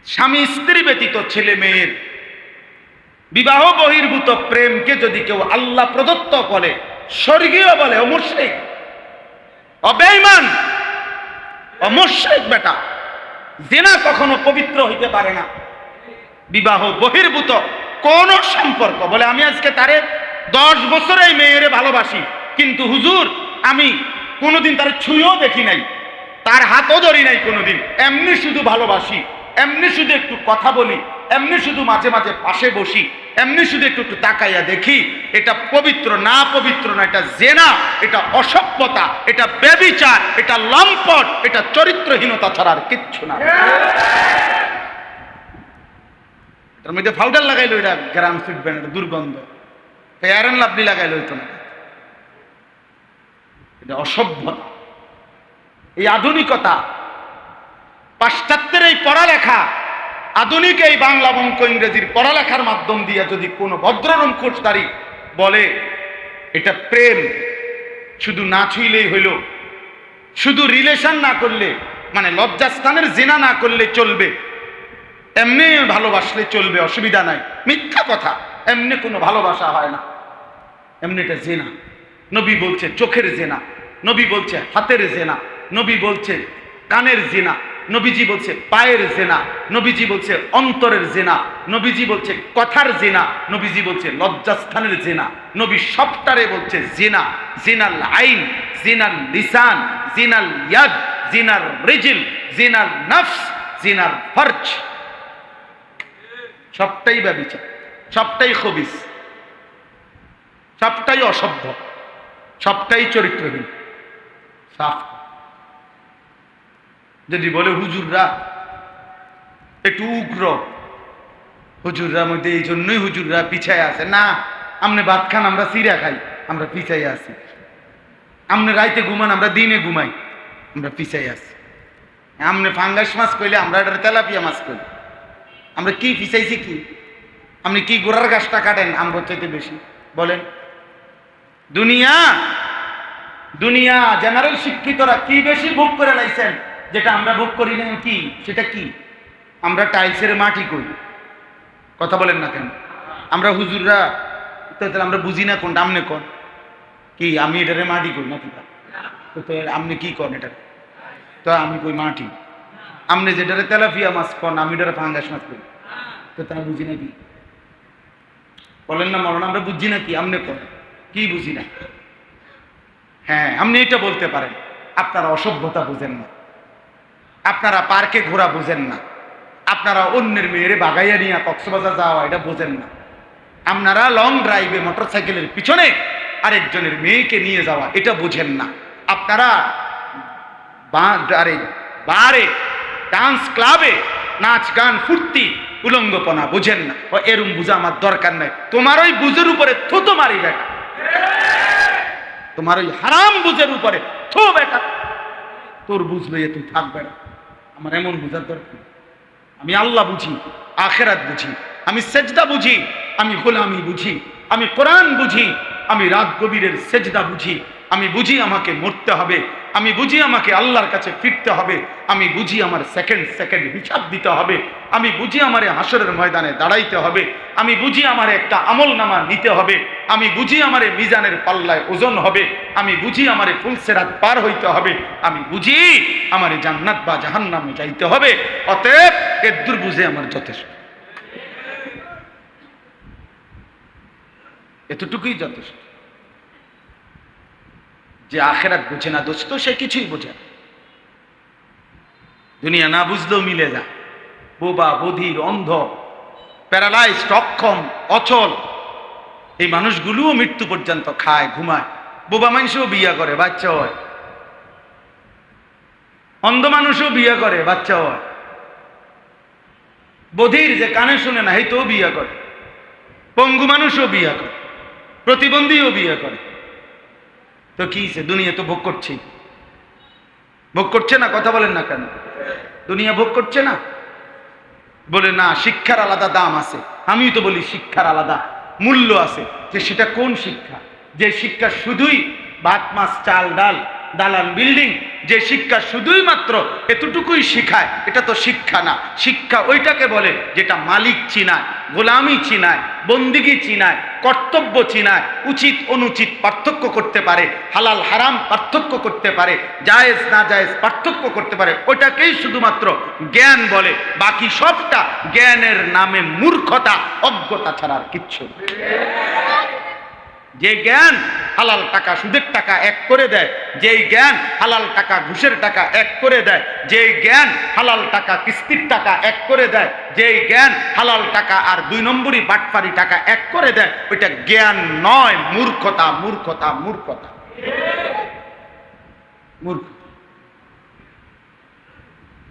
স্বামী স্ত্রী ব্যতীত ছেলে মেয়ের বিবাহ বহির্ভূত প্রেমকে যদি কেউ আল্লাহ প্রদত্ত বলে, স্বর্গীয় বলে, ও মুশরিক, ও বেঈমান, ও মুশরিক বেটা। জিনা কখনো পবিত্র হইতে পারে না। বিবাহ বহির্ভূত কোন সম্পর্ক বলে আমি আজকে তারে 10 বছর এই মেয়েরে ভালোবাসি, কিন্তু হুজুর আমি কোনোদিন তার ছুঁয়েও দেখি নাই, তার হাতও ধরি নাই কোনোদিন, এমনি শুধু ভালোবাসি, এমনি শুধু একটু কথা বলি, এমনি শুধু মাঝে মাঝে পাশে বসি, এমনি শুধু একটু একটু তাকাইয়া দেখি, এটা পবিত্র না? পবিত্র না, এটা জেনা, এটা অসভ্যতা, এটা ব্যভিচার, এটা লম্পট, এটা চরিত্রহীনতা ছাড়া আর কিচ্ছু না। এটার মধ্যে পাউডার লাগাইলো, এটা গ্রাম ফিটবে না, দুর্গন্ধ। ফেয়ার এন্ড লাভলি লাগাইলো, হইতো না। এটা অসভ্যতা, এই আধুনিকতা, পাশ্চাত্যের এই পড়ালেখা, আধুনিক এই বাংলা অঙ্ক ইংরেজির পড়ালেখার মাধ্যম দিয়ে যদি কোনো ভদ্ররম কোর্সদারি বলে এটা প্রেম, শুধু না ছুইলেই হইল, শুধু রিলেশন না করলে, মানে লজ্জাস্থানের জিনা না করলে চলবে, এমনি ভালোবাসলে চলবে, অসুবিধা নাই, মিথ্যা কথা। এমনি কোনো ভালোবাসা হয় না, এমনি এটা জেনা। নবী বলছে চোখের জেনা, নবী বলছে হাতের জেনা, নবী বলছে কানের জেনা, নবীজি বলছে পায়ের জেনা, নবীজি বলছে অন্তরের জেনা, নবীজি বলছে কথার জেনা, নবীজি বলছে লজ্জাস্থানের জেনা। নবী সবটারে বলছে জেনা। জিনাল আইন, জিনাল লিসান, জিনাল ইয়াদ, জিনার রিজিল, জিনাল নফস, জিনার ফরজ, সবটাই ব্যভিচার, সবটাই খবিস, সবটাই অসভ্য, সবটাই চরিত্রহীন। সাফ। যদি বলে হুজুররা একটু উগ্র, হুজুররা মধ্যে এই জন্যই হুজুররা পিছায় আছে, না, আমনে ভাত খান, আমরা চিরা খাই, আমরা পিছাই আছি। আমনে রাইতে ঘুমান, আমরা দিনে ঘুমাই, আমরা পিছাই আছি। আমনে ফাঙ্গাস মাছ কইলে আমরা এটা তেলাপিয়া মাছ কইলি, আমরা কি পিছাইছি? কি আপনি কি গোড়ার গাছটা কাটেন আমরা চাইতে বেশি? বলেন। দুনিয়া দুনিয়া জেনারেল শিক্ষিতরা কি বেশি ভোগ করে লাইছেন যেটা আমরা ভোগ করি না? কি সেটা? কি আমরা টাইলসের মাটি করি, কথা বলেন না কেন? আমরা হুজুররা তাহলে আমরা বুঝি না কোনটা, আমনে কোন কি? আমি এটারে মাটি করি না, তো আপনি কি করেন এটা? তো আমি কই মাটি। আপনি যেটারে তেলাপিয়া মাছ কন, আমি এটারে ফাঙ্গাস মাছ করি, তো তা বুঝি না কি? বলেন না মরণ, আমরা বুঝি না কি? আমনে কোন কি বুঝি না? হ্যাঁ, আপনি এটা বলতে পারেন। আপনারা অসভ্যতা বুঝেন না, আপনারা পার্কে ঘোরা বুঝেন না, আপনারা অন্যের মেয়েরে বাগাইয়া নিয়ে কক্সবাজার যাওয়া এটা বোঝেন না, আপনারা লং ড্রাইভে মোটরসাইকেলের পিছনে আরেকজনের মেয়েকে নিয়ে যাওয়া এটা বুঝেন না, আপনারা বারে ডান্স ক্লাবে নাচ গান ফুর্তি উলঙ্গপনা বুঝেন না। এরম বুঝা আমার দরকার নাই। তোমার ওই বুঝের উপরে থুতো মারি বেটা, তোমার ওই হারাম বুঝের উপরে থু বেটা, তোর বুঝ লইয়া তুই থাকবে না। আমার এমন বুঝার দরকার। আমি আল্লাহ বুঝি, আখেরাত বুঝি, আমি সেজদা বুঝি, আমি গোলামি বুঝি, আমি কোরআন বুঝি, আমি রাত গভীরের সেজদা বুঝি, আমি বুঝি আমাকে মরতে হবে, আমি বুঝি আমাকে আল্লাহর কাছে ফিরতে হবে, আমি বুঝি আমার সেকেন্ড সেকেন্ড হিসাব দিতে হবে, আমি বুঝি আমারে হাসরের ময়দানে দাঁড়াইতে হবে, আমি বুঝি আমারে একটা আমল নামা নিতে হবে, আমি বুঝি আমারে মিজানের পাল্লায় ওজন হবে, আমি বুঝি আমারে ফুলসেরাত পার হইতে হবে, আমি বুঝি আমারে জান্নাত বা জাহান্নামে যাইতে হবে। অতএব এদ্দুর বুঝে আমার যথেষ্ট, এতটুকুই যথেষ্ট। যে আখেরাত বুঝে না দোস্ত, সে কিছুই বোঝে না। দুনিয়া না বুঝলেও মিলে যায়। বোবা, বধির, অন্ধ, প্যারালাইজড, অক্ষম, অচল, এই মানুষগুলোও মৃত্যু পর্যন্ত খায়, ঘুমায়। বোবা মানুষও বিয়ে করে, বাচ্চা হয়। অন্ধ মানুষও বিয়ে করে, বাচ্চা হয়। বধির যে কানে শুনে না, এই তো বিয়ে করে, পঙ্গু মানুষও বিয়ে করে, প্রতিবন্ধীও বিয়ে করে। তো কি দুনিয়া তো ভোগ করছেই, ভোগ করছে না? কথা বলেন না কেন? দুনিয়া ভোগ করছে না? বলে না, শিক্ষার আলাদা দাম আছে। আমিও তো বলি শিক্ষার আলাদা মূল্য আছে। যে সেটা কোন শিক্ষা? যে শিক্ষা শুধুই ভাত মাছ চাল ডাল দালান বিল্ডিং, যে শিক্ষা শুধুই মাত্র এতটুকুই শিখায়, এটা তো শিক্ষা না। শিক্ষা ওইটাকে বলে যেটা মালিক চিনায়, গোলামি চিনায়, বন্দিগি চিনায়, কর্তব্য চিনায়, উচিত অনুচিত পার্থক্য করতে পারে, হালাল হারাম পার্থক্য করতে পারে, জায়েজ না জায়েজ পার্থক্য করতে পারে, ওটাকেই শুধুমাত্র জ্ঞান বলে। বাকি সবটা জ্ঞানের নামে মূর্খতা, অজ্ঞতা ছাড়া আর কিচ্ছু। যে জ্ঞান হালাল টাকা সুদের টাকা এক করে দেয়, যেই জ্ঞান হালাল টাকা ঘুষের টাকা এক করে দেয়, যেই জ্ঞান হালাল টাকা কিস্তির টাকা এক করে দেয়, যেই জ্ঞান হালাল টাকা আর 2 নম্বরই বাটপারি টাকা এক করে দেয়, ওইটা জ্ঞান নয়, মূর্খতা, মূর্খতা, মূর্খতা, মূর্খ,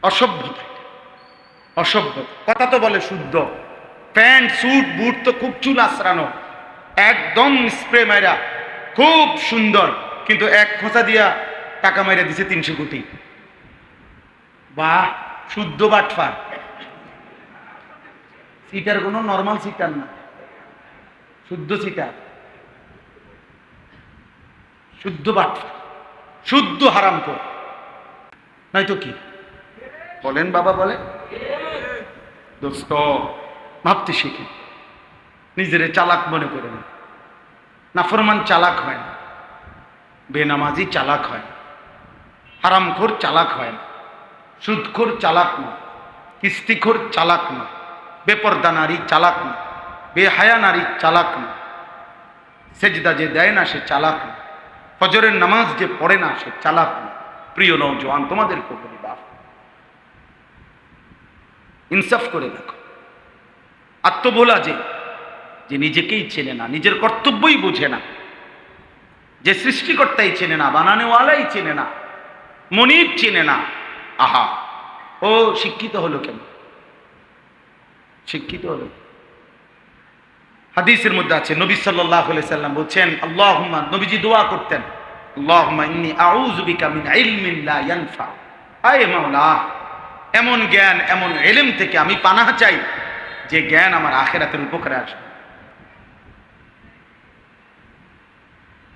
অসভ্যতা, অসভ্যতা। কথা তো বলে শুদ্ধ, প্যান্ট স্যুট বুট তো খুব চুল আশ্রানো, একদম স্প্রে মাইরা খুব সুন্দর, কিন্তু এক খোঁচা দিয়া টাকা মাইরা দিছে 300 কোটি। বাহ, শুদ্ধ বাটফার। সিটার কোনো নর্মাল সিটার না, শুদ্ধ সিটার, শুদ্ধ বাটফার, শুদ্ধ হারামখোর, নয়তো কি? বলেন বাবা, বলে। দোস্ত, ভাবতে শিখে, নিজেরে চালাক মনে করে না। নাফরমান চালাক হয় না, বেনামাজি চালাক হয় না, হারামখোর চালাক হয় না, সুদখোর চালাক না, কিস্তিখোর চালাক না, বেপরদা নারী চালাক না, বেহায়া নারী চালাক না, সেজদা যে দেয় না সে চালাক না, ফজরের নামাজ যে পড়ে না সে চালাক না। প্রিয় নওজোয়ান, তোমাদেরকে বলি, বাপ, ইনসাফ করে দেখো। আত্মবোলা যে নিজেকেই চেনে না, নিজের কর্তব্যই বোঝে না, যে সৃষ্টিকর্তাই চেনে না, বানানেওয়ালাই চেনে না, মনিব চেনে না, আহা, ও শিক্ষিত হলো কেন? শিক্ষিত হলো। হাদিসের মধ্যে আছে, নবী সাল্লাল্লাহু আলাইহি সাল্লাম বলছেন, আল্লাহুম্মা, নবীজি দোয়া করতেন, আল্লাহুম্মা ইন্নী আউযু বিকা মিন ইলমিন লা ইয়ানফা। আয় মাওলা, এমন জ্ঞান, এমন ইলম থেকে আমি পানাহ চাই যে জ্ঞান আমার আখিরাতের উপকারে আসবে।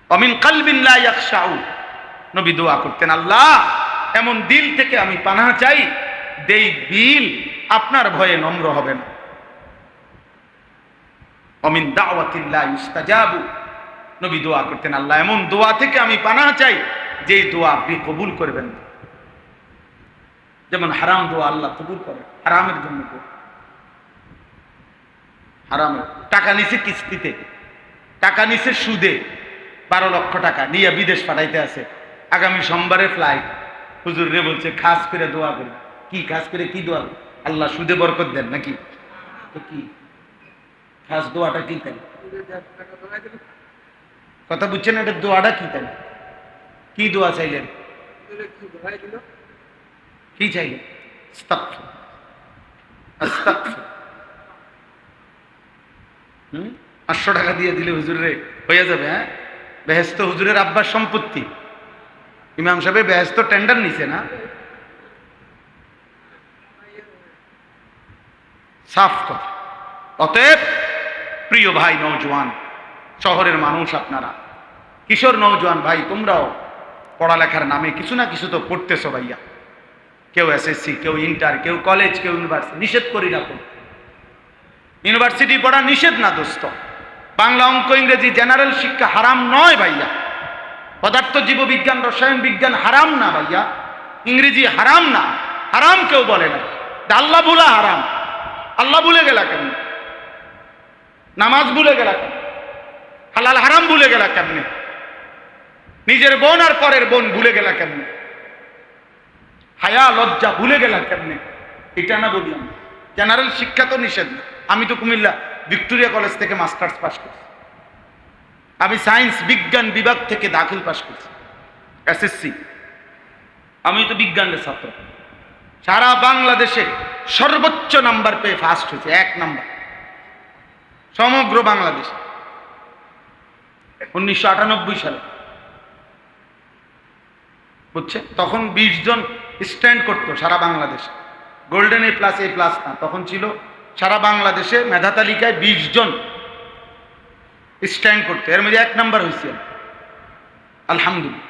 অমিন কালবিন লা ইয়াখশাউ, নবী দোয়া করতেন, আল্লাহ এমন দিল থেকে আমি পানাহ চাই যেই দিল আপনার ভয়ে নম্র হবে না। অমিন দাওয়াতিন লা ইস্তাজাবু, নবী দোয়া করতেন, আল্লাহ এমন দোয়া থেকে আমি পানাহ চাই যেই দোয়া আপনি কবুল করবেন না। যেমন হারাম দোয়া আল্লাহ কবুল করে, হারামের জন্য, হারামের টাকা নিছে কিস্তিতে, টাকা নিছে সুদে, 12 লক্ষ টাকা নিয়ে বিদেশ পাঠাইতে আছে, আগামী সোমবারে ফ্লাইট। হুজুর রে বলছে খাস করে দোয়া করি। কি খাস করে কি দোয়া? আল্লাহ সুদে বরকত দেন নাকি? তো কি খাস দোয়াটা কি? তাই কথা বুঝছেন? এটা দোয়াটা কি? তাই কি দোয়া চাইলেন? কি চাইলেন? আস্তাগফির, আস্তাগফির। 500 টাকা দিয়ে দিলে হুজুরে হয়ে যাবে। হ্যাঁ, বেহেস্ত হুজুরের আব্বার সম্পত্তি। ইমাম সাহেব বেহেস্ত টেন্ডার নিছে না? সাফ কথা। অতএব প্রিয় ভাই নওজোয়ান, শহরের মানুষ আপনারা, কিশোর নওজোয়ান ভাই, তোমরাও পড়ালেখার নামে কিছু না কিছু তো পড়তেছো ভাইয়া। কেউ এসএসসি, কেউ ইন্টার, কেউ কলেজ, কেউ ইউনিভার্সিটি। নিষেধ করি না, ইউনিভার্সিটি পড়া নিষেধ না দোস্ত। বাংলা, অঙ্ক, ইংরেজি, জেনারেল শিক্ষা হারাম নয় ভাইয়া। পদার্থ, জীববিজ্ঞান, রসায়ন বিজ্ঞান হারাম না ভাইয়া। ইংরেজি হারাম না, হারাম কেউ বলে না। আল্লাহ ভুলা হারাম। আল্লাহ ভুলে গেলা কেমনে? নামাজ ভুলে গেলা কেন? হালাল হারাম ভুলে গেলা কেমনে? নিজের বোন আর পরের বোন ভুলে গেলা কেমনে? হায়া লজ্জা ভুলে গেলা কেমনে? এটা না বলি আমি। জেনারেল শিক্ষা তো নিষেধ না। আমি তো কুমিল্লা ভিক্টোরিয়া কলেজ থেকে মাস্টার্স পাস করছি। আমি সায়েন্স বিজ্ঞান বিভাগ থেকে দাখিল পাস করছি, এসএসসি। আমি তো বিজ্ঞানের ছাত্র। সারা বাংলাদেশে সর্বোচ্চ নাম্বার পেয়ে ফার্স্ট হয়েছে, 1 নাম্বার সমগ্র বাংলাদেশ 1998 সালে। বুঝছে? তখন 20 জন স্ট্যান্ড করতো সারা বাংলাদেশে, গোল্ডেন A+, A+ না, তখন ছিল সারা বাংলাদেশে মেধা তালিকায় 20 জন স্ট্যান্ড করতো, এর মধ্যে 1 নাম্বার হয়েছে, আলহামদুলিল্লাহ।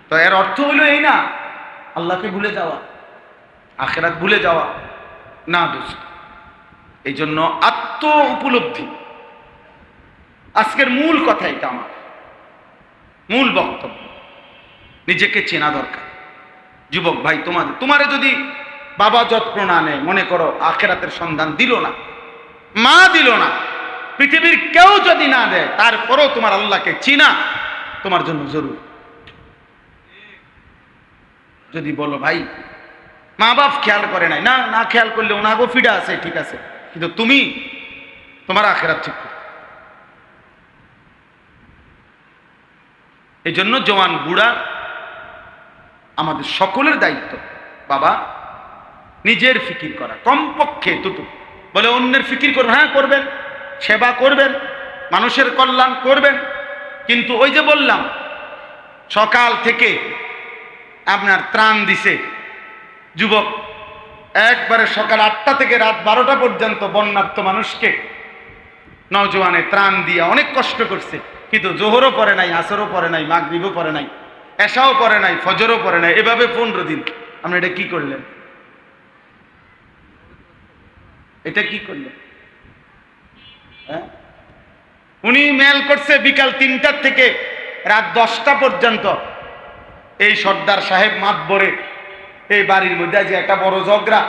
তো এর অর্থ হলো এই না আল্লাহকে ভুলে যাওয়া, আখিরাত ভুলে যাওয়া না দোস্ত। এই জন্য আত্ম উপলব্ধি আজকের মূল কথা, এটা আমার মূল বক্তব্য। নিজেকে চেনা দরকার। যুবক ভাই, তোমারে যদি বাবা যত্ন না নেয়, মনে করো আখিরাতের সন্ধান দিল না, মা দিল না, পৃথিবীর কেউ যদি না দেয়, তারপরেও তোমার আল্লাহকে চিনা তোমার জন্য জরুরি। যদি বলো ভাই মা বাপ খেয়াল করে নাই, না না খেয়াল করলে ওনাগো ফিডা আছে, ঠিক আছে, কিন্তু তুমি তোমার আখিরাত ঠিক করো। এই জন্য জওয়ান বুড়া আমাদের সকলের দায়িত্ব, বাবা নিজের ফিকির করা, কমপক্ষে দুটো। বলে অন্যের ফিকির করবেন, হ্যাঁ করবেন, সেবা করবেন, মানুষের কল্যাণ করবেন, কিন্তু ওই যে বললাম সকাল থেকে আপনার ত্রাণ দিছে যুবক, একবারে সকাল 8টা থেকে রাত 12টা পর্যন্ত বন্যার্ত মানুষকে নওজোয়ানে ত্রাণ দিয়ে অনেক কষ্ট করছে, কিন্তু জোহরও পড়ে নাই, আসরও পড়ে নাই, মাগরিবও পড়ে নাই, এশাও পড়ে নাই, ফজরও পড়ে নাই, এভাবে 15 দিন। আপনি এটা কি করলেন? এটা কি করলেন? হ্যাঁ, উনি মেল করছে বিকাল 3টার থেকে রাত 10টা পর্যন্ত। এই সর্দার সাহেব মাতবরে এই বাড়ির মধ্যে যে একটা বড় ঝগড়া,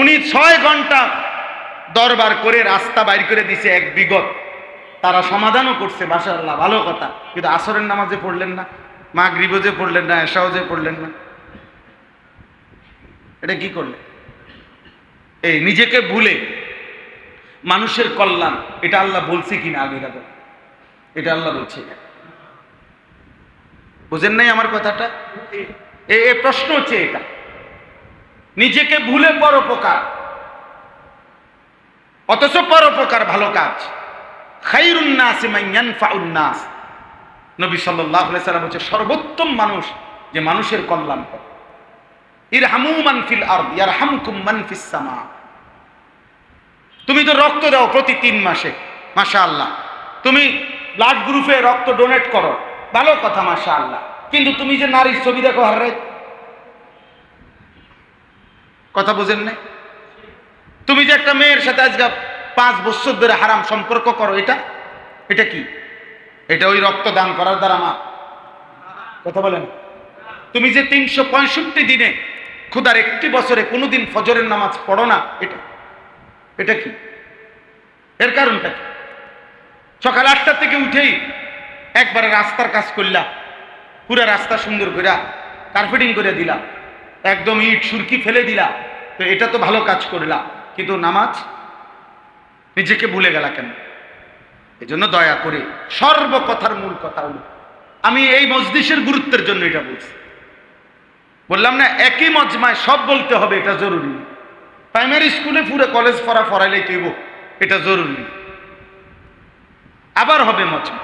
উনি 6 ঘন্টা দরবার করে রাস্তা বাইর করে দিছে এক বিগত। তারা সমাধানও করছে, মাশাআল্লাহ, ভালো কথা, কিন্তু আসরের নামাজে পড়লেন না, মাগরিবও যে পড়লেন না, এশাও যে পড়লেন না। এটা কি করলেন? এই নিজেকে ভুলে মানুষের কল্যাণ, এটা আল্লাহ বলছে কিনা আগে দেখো, এটা আল্লাহ বলছে। বুঝেন নাই আমার কথাটা? এই প্রশ্ন হচ্ছে এটা, নিজেকে ভুলে পরোপকার, অথচ পরোপকার ভালো কাজ। খায়রুন নাসি মান ইয়ানফাউন নাস, নবী সাল্লাল্লাহু আলাইহি সাল্লাম বলেছে সর্বোত্তম মানুষ যে মানুষের কল্যাণ করে। ইরহামু মান ফিল আরদ ইয়ারহামকুম মান ফিস সামা। তুমি তো রক্ত দাও প্রতি 3 মাসে, মাশাআল্লাহ, তুমি ব্লাড গ্রুপে রক্ত ডোনেট করো, ভালো কথা, মাশাআল্লাহ, কিন্তু তুমি যে নারীর ছবি দেখো হারে, কথা বুঝেন না? তুমি যে একটা মেয়ের সাথে আজকে 5 বছর ধরে হারাম সম্পর্ক করো, এটা কি? এটা ওই রক্ত দান করার দ্বারা মা? কথা বলেন। তুমি যে 365 দিনে খোদার একটি বছরে কোনোদিন ফজরের নামাজ পড়ো না, এটা কি? এর কারণটা কি? সকাল 8টা থেকে উঠেই একবারে রাস্তার কাজ করলা, পুরা রাস্তা সুন্দর করে কার্পেটিং করে দিলা, একদম ইট সুরকি ফেলে দিলা, তো এটা তো ভালো কাজ করলা, কিন্তু নামাজ নিজেকে ভুলে গেলা কেন? এই জন্য দয়া করে সর্বকথার মূল কথা হলো, আমি এই মজলিসের গুরুত্বের জন্য এটা বলছি। বললাম না একই মজমায় সব বলতে হবে, এটা জরুরি। প্রাইমারি স্কুলে পুরো কলেজ পড়াইলেই তৈব, এটা জরুরি। আবার হবে মজমা,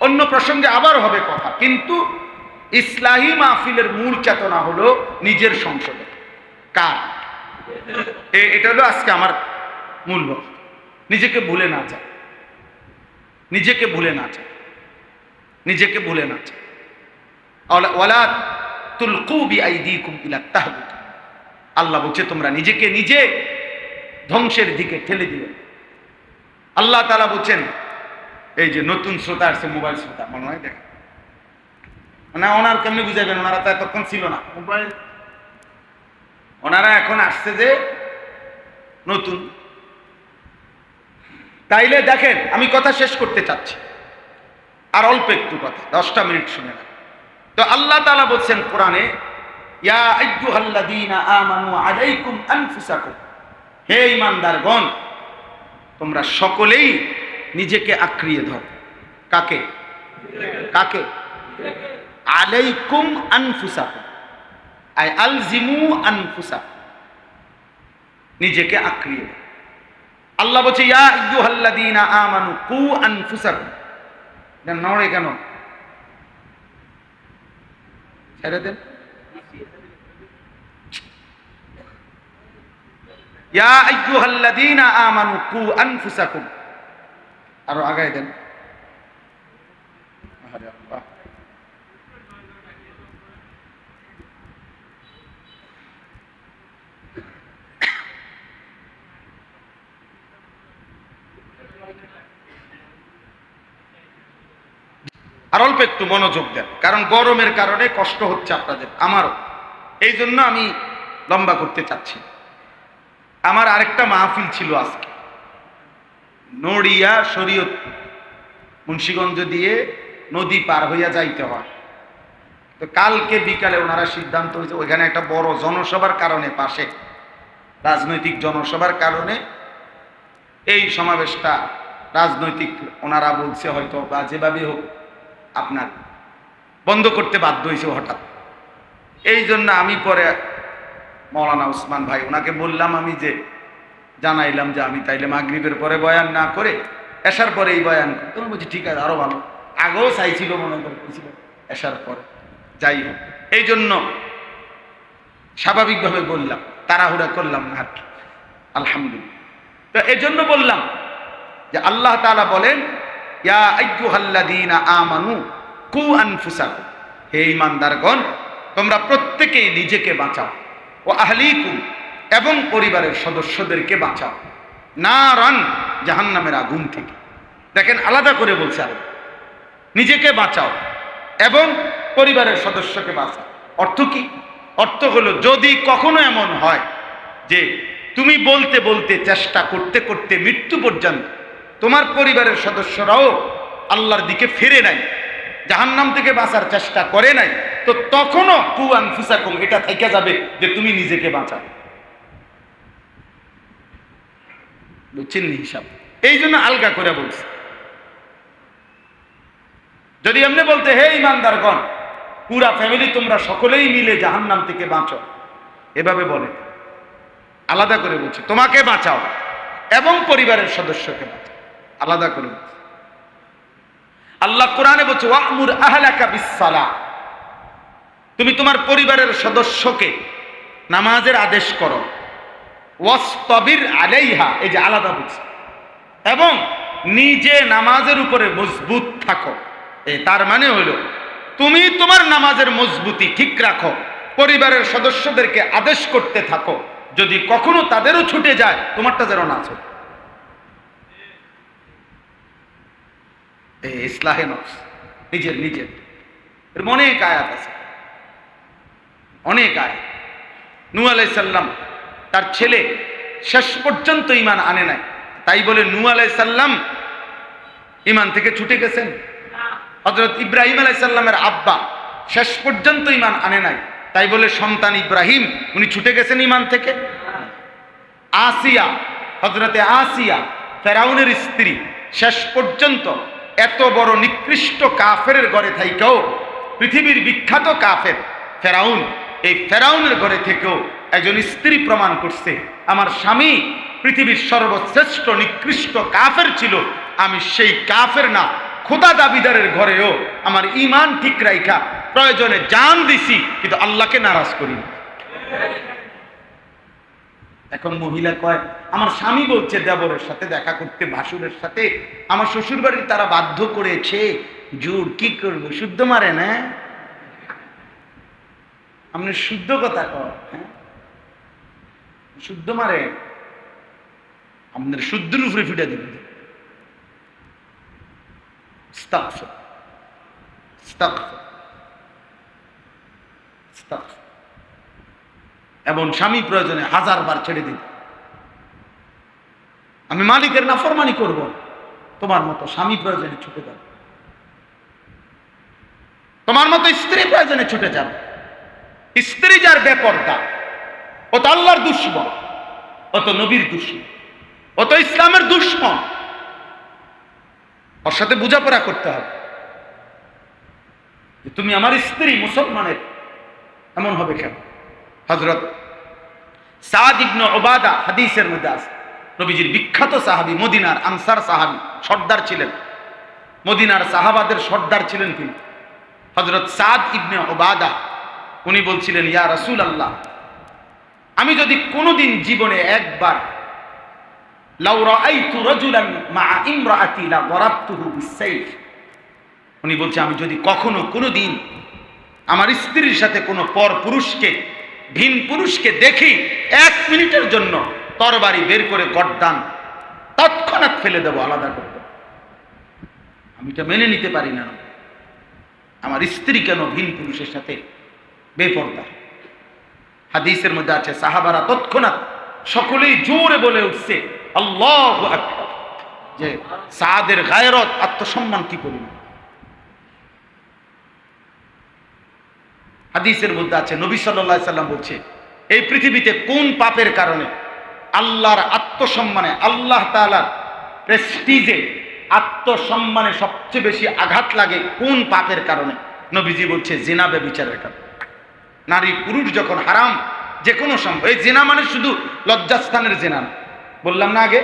অন্য প্রসঙ্গে আবার হবে কথা, কিন্তু ইসলাহি মাহফিলের মূল চেতনা হলো নিজের সংশোধন। কার? এটা হলো আজকে আমার মূল বক্তব্য। নিজেকে ভুলে না যায়, নিজেকে ভুলে না যায়, নিজেকে ভুলে না যায়। ওয়ালা তুলকু বিআইদিকুম ইলা তাহলুক, আল্লাহ বলছে তোমরা নিজেকে নিজে ধ্বংসের দিকে ঠেলে দিবে। আল্লাহ তাআলা বলছেন, এই যে নতুন শ্রোতা আসছে, মোবাইল শ্রোতা, মনে হয় দেখেন, মানে ওনার কেমনি বুঝাবেন, ওনারা তো এতক্ষণ ছিল না মোবাইল, ওনারা এখন আসছে যে নতুন। তাইলে দেখেন, আমি কথা শেষ করতে চাচ্ছি, আর অল্প একটু কথা, 10টা মিনিট শুনে না। তো আল্লাহ তাআলা বলছেন কোরআনে, ইয়া আইয়ুহাল্লাযীনা আমানু আলাইকুম আনফুসাকুম, হে ঈমানদারগণ তোমরা সকলেই নিজেকে আঁকড়িয়ে ধরো। কাকে? কাকে? আলাইকুম আনফুসাকুম, আই আলজিমু আনফুসাকুম, নিজেকে আঁকড়িয়ে। আল্লাহ বলছে ইয়া আইয়ুহাল্লাযীনা আমানু কু আনফুসাকুম। নড়ে কেন? ছেড়ে দেন। ইয়া আইয়ুহাল্লাযীনা আমানু কু আনফুসাকুম। আরো আগায় দেন। আরে আল্লাহ, আর অল্প একটু মনোযোগ দেন, কারণ গরমের কারণে কষ্ট হচ্ছে আপনাদের, আমারও। এই জন্য আমি লম্বা করতে চাচ্ছি। আমার আরেকটা মাহফিল ছিল আজকে নড়িয়া শরীয়তপুর, মুন্সিগঞ্জ দিয়ে নদী পার হইয়া যাইতে হয়। তো কালকে বিকালে ওনারা সিদ্ধান্ত হয়েছে ওইখানে একটা বড় জনসভার কারণে, পাশে রাজনৈতিক জনসভার কারণে এই সমাবেশটা রাজনৈতিক ওনারা বলছে হয়তো, বা যেভাবে হোক আপনার বন্ধ করতে বাধ্য হয়েছে হঠাৎ। এই জন্য আমি পরে মৌলানা উসমান ভাই ওনাকে বললাম, আমি যে জানাইলাম যে আমি তাইলে মাগরিবের পরে বয়ান না করে এশার পরে এই বয়ান করি। তখন বলছি ঠিক আছে, আরো ভালো। আগেও চাইছিল মনে করেছিল এশার পরে, যাই হোক। এই জন্য স্বাভাবিকভাবে বললাম, তাড়াহুড়া করলাম না আর কি, আলহামদুলিল্লাহ। তো এই জন্য বললাম যে আল্লাহ তাআলা বলেন ইয়া আইয়ুহাল্লাযীনা আমানু কু আনফুসাকুম, হে ঈমানদারগণ তোমরা প্রত্যেকেই নিজেকে বাঁচাও, ও আহলিকুম এবং পরিবারের সদস্যদেরকে বাঁচাও, নারান জাহান্নামের আগুন থেকে। দেখেন আলাদা করে বলছে, আর নিজেকে বাঁচাও এবং পরিবারের সদস্যকে বাঁচাও। অর্থ কি? অর্থ হলো যদি কখনো এমন হয় যে তুমি বলতে বলতে চেষ্টা করতে করতে মৃত্যু পর্যন্ত তোমার পরিবারের সদস্যরাও আল্লাহর দিকে ফিরে নাই, জাহান্নাম থেকে বাঁচার চেষ্টা করে নাই, তো তখনও কু আনফুসাকুম এটা থেকে যাবে যে তুমি নিজেকে বাঁচাও। বুঝছেন হিসাব? এই জন্য আলগা করে বলছে। যদি এমনি বলতে হে ঈমানদারগণ পুরা ফ্যামিলি তোমরা সকলেই মিলে জাহান্নাম থেকে বাঁচো, এভাবে বলে, আলাদা করে বলছে তোমাকে বাঁচাও এবং পরিবারের সদস্যকে বাঁচাও, আলাদা করে বলছে। আল্লাহ কোরআনে বলছে ওয়া'মুর আহলাকা বিস-সালাহ, তুমি তোমার পরিবারের সদস্যকে নামাজের আদেশ করো, ওয়াসতাবির আলাইহা, এই যে আলাদা বলছে, এবং নিজে নামাজের উপরে মজবুত থাকো। তার মানে হলো তুমি তোমার নামাজের মজবুতি ঠিক রাখো, পরিবারের সদস্যদেরকে আদেশ করতে থাকো, যদি কখনো তাদেরও ছুটে যায় তোমারটা যেন না ছুটে। ইসলাহে নফস, নিজের নিজের এর অনেক আয়াত আছে, অনেক আয়াত। নূহ আলাইহিস সালাম তার ছেলে শেষ পর্যন্ত ঈমান আনে নাই, তাই বলে নূহ আলাইহিস সালাম ঈমান থেকে ছুটে গেছেন? হযরত ইব্রাহিম আলাইহিস সালামের আব্বা শেষ পর্যন্ত ঈমান আনে নাই, তাই বলে সন্তান ইব্রাহিম উনি ছুটে গেছেন ঈমান থেকে? আসিয়া, হযরতে আসিয়া ফেরাউনের স্ত্রী, শেষ পর্যন্ত এত বড় নিকৃষ্ট কাফেরের ঘরে থেকেও, পৃথিবীর বিখ্যাত কাফের ফেরাউন, এই ফেরাউনের ঘরে থেকেও একজন স্ত্রী প্রমাণ করছে আমার স্বামী পৃথিবীর সর্বশ্রেষ্ঠ নিকৃষ্ট কাফের ছিল, আমি সেই কাফের না খোদা দাবিদারের ঘরেও আমার ঈমান ঠিক রাইখা প্রয়োজনে জান দিছি, কিন্তু আল্লাহকে নারাজ করি। এখন মহিলা কয় আমার স্বামী বলছে দেবরের সাথে দেখা করতে, ভাসুরের সাথে, আমার শ্বশুর বাড়ির তারা বাধ্য করেছে, জোর কি করবো, শুদ্ধ মারে না? আপনি শুদ্ধ কথা কর, হ্যাঁ শুদ্ধ মারে, আপনার শুদ্ধের উপরে ফিটা দিবেন। এবং স্বামী প্রয়োজনে 1000 বার ছেড়ে দিন, আমি মালিকের নাফরমানি করব, তোমার মতো স্বামী প্রয়োজনে ছুটে যাবে, তোমার মতো স্ত্রী প্রয়োজনে ছুটে যাবে। স্ত্রী যার বেপরদা ও তো আল্লাহর দুশমন, ও তো নবীর দুশমন, ও তো ইসলামের দুশমন, ওর সাথে বোঝাপড়া করতে হবে। তুমি আমার স্ত্রী, মুসলমানের এমন হবে কেন? হযরত সাদ ইবনে উবাদা হাদিসের মধ্যে আছে, নবীজির বিখ্যাত সাহাবী, মদিনার আনসার সাহাবী, সর্দার ছিলেন, মদিনার সাহাবাদের সর্দার ছিলেন তিনি, হযরত সাদ ইবনে উবাদা। উনি বলছিলেন, ইয়া রাসূলুল্লাহ, আমি যদি কোনোদিন জীবনে একবার লাউ রাআইতু রাজুলান মা'a ইমরাআতি লা দারাবতুহু বিস-সাইফ, উনি বলছে আমি যদি কখনো কোনোদিন আমার স্ত্রীর সাথে কোনো পর পুরুষকে, ভিন পুরুষকে দেখি, 1 মিনিটের জন্য তরবারি বের করে গর্দান তৎক্ষণাৎ ফেলে দেবো, আলাদা করে দেবো। আমি এটা মেনে নিতে পারি না, আমার স্ত্রী কেন ভিন পুরুষের সাথে বেপরদা। হাদিসের মধ্যে আছে সাহাবারা তৎক্ষণাৎ সকলেই জোরে বলে উঠছে আল্লাহু আকবার, যে সাদের গায়রত, আত্মসম্মান কি পরিমাণ। হাদিসের মধ্যে আছে নবী সাল্লাল্লাহু আলাইহি সাল্লাম বলছে, এই পৃথিবীতে কোন পাপের কারণে আল্লাহর আত্মসম্মানে, আল্লাহ তাআলার প্রেস্টিজে, আত্মসম্মানে সবচেয়ে বেশি আঘাত লাগে কোন পাপের কারণে? নবীজি বলছে জিনা, ব্যভিচারের কারণে। নারী পুরুষ যখন হারাম যে কোনো সম্ভব, এই জিনা মানে শুধু লজ্জাস্থানের জিনা না, বললাম না আগে,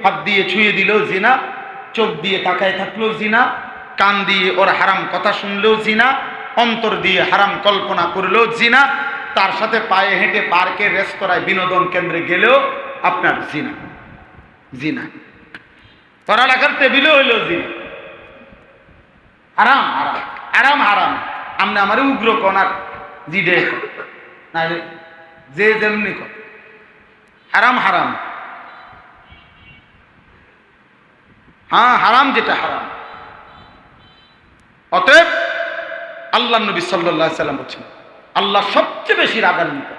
হাত দিয়ে ছুঁয়ে দিলেও জিনা, চোখ দিয়ে তাকায় থাকলেও জিনা, কান দিয়ে ওর হারাম কথা শুনলেও জিনা, অন্তর দিয়ে হারাম কল্পনা করলেও জিনা, তার সাথে পায়ে হেঁটে পার্কে, রেস্তোরাঁয়, বিনোদন কেন্দ্রে গেলেও আপনার জিনা। জিনা পড়ালেখার টেবিলেও হইলেও জিনা। হারাম হারাম হারাম হারাম। আপনি আমারে উগ্র কনার জিডে না, যে যেমনি কর, হারাম হারাম। হ্যাঁ, হারাম যেটা হারাম। অতএব আল্লাহ নবী সাল্লাল্লাহু আলাইহি সাল্লাম বলছেন, আল্লাহ সবচেয়ে বেশি রাগান্বিত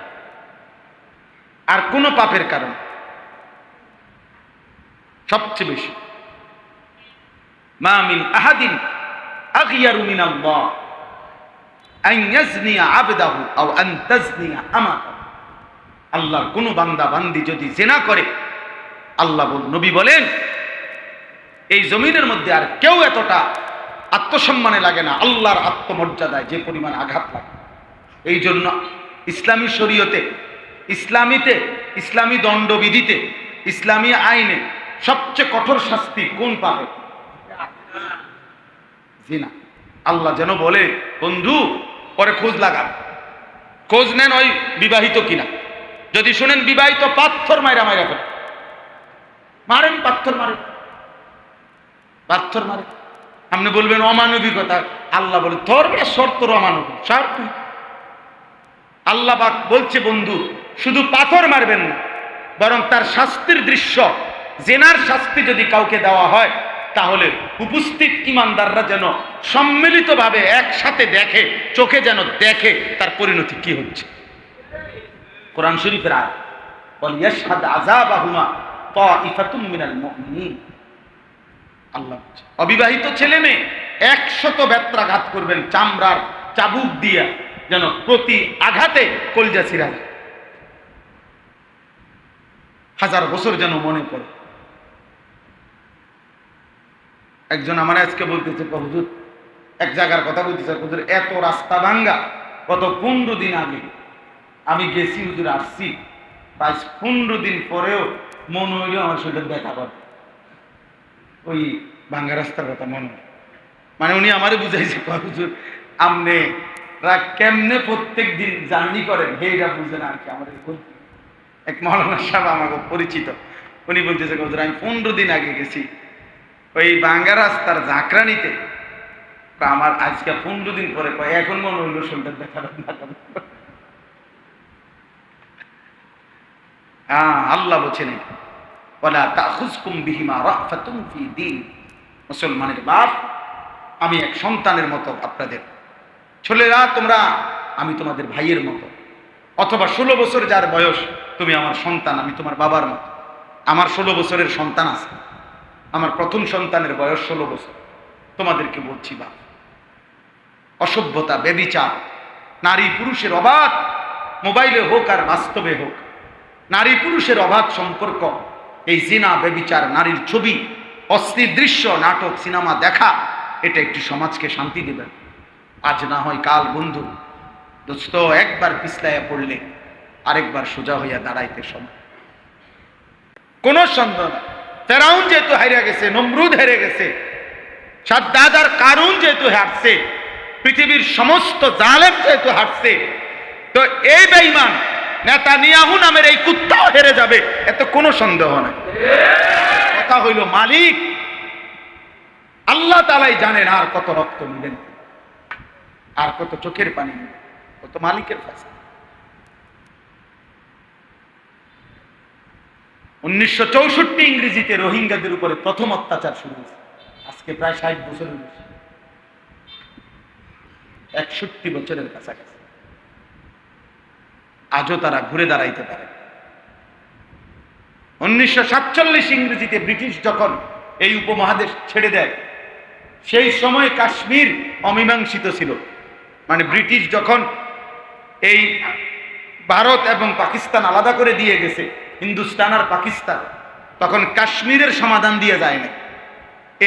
আর কোন পাপের কারণ, সবচেয়ে বেশি। মা মিন আহাদিন আগয়ারু মিনাল্লাহ আন ইয়াজনিয়া আবদাহু আও আন তাজনিয়া আমাতাহু। আল্লাহর কোন বান্দা বান্দি যদি জিনা করে, আল্লাহ নবী বলেন এই জমিনের মধ্যে আর কেউ এতটা আত্মসম্মানে লাগে না, আল্লাহর আত্মমর্যাদায় যে পরিমাণ আঘাত লাগে। এই জন্য ইসলামী শরীয়তে, ইসলামী দণ্ডবিধিতে, ইসলামী আইনে সবচেয়ে কঠোর শাস্তি কোন পাপে? জিনা। আল্লাহ যেন বলে, বন্ধু পরে খোঁজ লাগান, খোঁজ নেন ওই বিবাহিত কিনা। যদি শুনেন বিবাহিত, পাথর মাইরা মাইরা ফেলে মারেন, পাথর মারেন, পাথর মারে। আপনি বলবেন অমানবিকতা, আল্লাহ বলে তোর বড় শর্ত অমানবিক শর্ত। আল্লাহ পাক বলছে বন্ধু শুধু পাথর মারবেন না, বরং তার শাস্তির দৃশ্য, জেনার শাস্তি যদি কাউকে দেওয়া হয়, তাহলে উপস্থিত ইমানদাররা যেন সম্মিলিতভাবে একসাথে দেখে, চোখে যেন দেখে তার পরিণতি কি হচ্ছে। কোরআন শরীফের আয়াত, বল ইয়াশহাদ আযাবাহুমা তাইফাতুম মিনাল মুমিনিন। আল্লাহ অবিবাহিত ছেলে মেয়ে 100 ব্যত্রাঘাত করবেন চামড়ার চাবুক দিয়া, যেন প্রতি আঘাতে কলজা ছিঁড়া যায়, 1000 বছর যেন মনে পড়ে। একজন আমার আজকে বলতেছে, হুজুর এক জায়গার কথা বলতেছে, হুজুর এত রাস্তা ভাঙ্গা, গত 15 দিন আগে আমি গেছি, হুজুর আসছি, প্রায় 15 দিন পরেও মনে হইল আমার শরীরে ব্যথা করে, ওই ভাঙ্গা রাস্তার কথা মনে হয়। মানে উনি আমারে বুঝাইছে, হুজুর আমনে কেমনে প্রত্যেক দিন জার্নি করেন, হেরা বুঝে না আর কি। আমাদের এক মৌলানা সাহেব আমাকে পরিচিত, উনি বলতেছে, হুজুর আমি 15 দিন আগে গেছি ওই ভাঙ্গা রাস্তার ঝাঁকড়ানিতে, আমার আজকে 15 দিন পরে কয় এখন মনে হইল শরীরটা দেখা আল্লাহ বলছেন ওয়ালা তাখুযকুম বিহিমা রাফাতুন ফি দীন। মুসলমানের বাপ, আমি এক সন্তানের মতো আপনাদের, ছেলেরা তোমরা আমি তোমাদের ভাইয়ের মতো, অথবা 16 বছর যার বয়স তুমি আমার সন্তান, আমি তোমার বাবার মতো। আমার 16 বছরের সন্তান আছে, আমার প্রথম সন্তানের বয়স 16 বছর। তোমাদেরকে বলছি বাপ, অসভ্যতা, ব্যভিচার, নারী পুরুষের অবাধ, মোবাইলে হোক আর বাস্তবে হোক, নারী পুরুষের অবাধ সম্পর্ক, এই জিনা, ব্যভিচার, নারীর ছবি, অশ্লীল দৃশ্য, নাটক, সিনেমা দেখা, এটা একটি সমাজকে শান্তি দেবে। আজ না হয় কাল বন্ধু, দোস্ত একবার পিছলাইয়া পড়লে আরেকবার সোজা হইয়া দাঁড়াইতে সময়। কোন সন্দেহ না, ফেরাউন যেহেতু হেরে গেছে, নমরুদ হেরে গেছে, সাদ্দাদ আর কারুন যেহেতু হারছে, পৃথিবীর সমস্ত জালেম যেহেতু হারছে, তো এই বেঈমান নেতানিয়াহু নামের এই কুত্তাও হেরে যাবে, এত কোনো সন্দেহ নাই। কথা হইল মালিক আল্লাহ তাআলাই জানেন আর কত রক্ত নিবেন, আর কত চোখের পানি নিবেন, কত মালিকের ফয়সালা। 1964 ইংরেজিতে রোহিঙ্গাদের উপরে প্রথম অত্যাচার শুরু হয়েছে, আজকে প্রায় 60 বছরের বেশি, 61 বছরের কাছাকাছি। আজও তারা ঘুরে দাঁড়াইতে পারে। 1947 ইংরেজিতে ব্রিটিশ যখন এই উপমহাদেশ ছেড়ে দেয়, সেই সময় কাশ্মীর অমীমাংসিত ছিল। মানে ব্রিটিশ যখন এই ভারত এবং পাকিস্তান আলাদা করে দিয়ে গেছে, হিন্দুস্তান আর পাকিস্তান, তখন কাশ্মীরের সমাধান দিয়ে যায় না।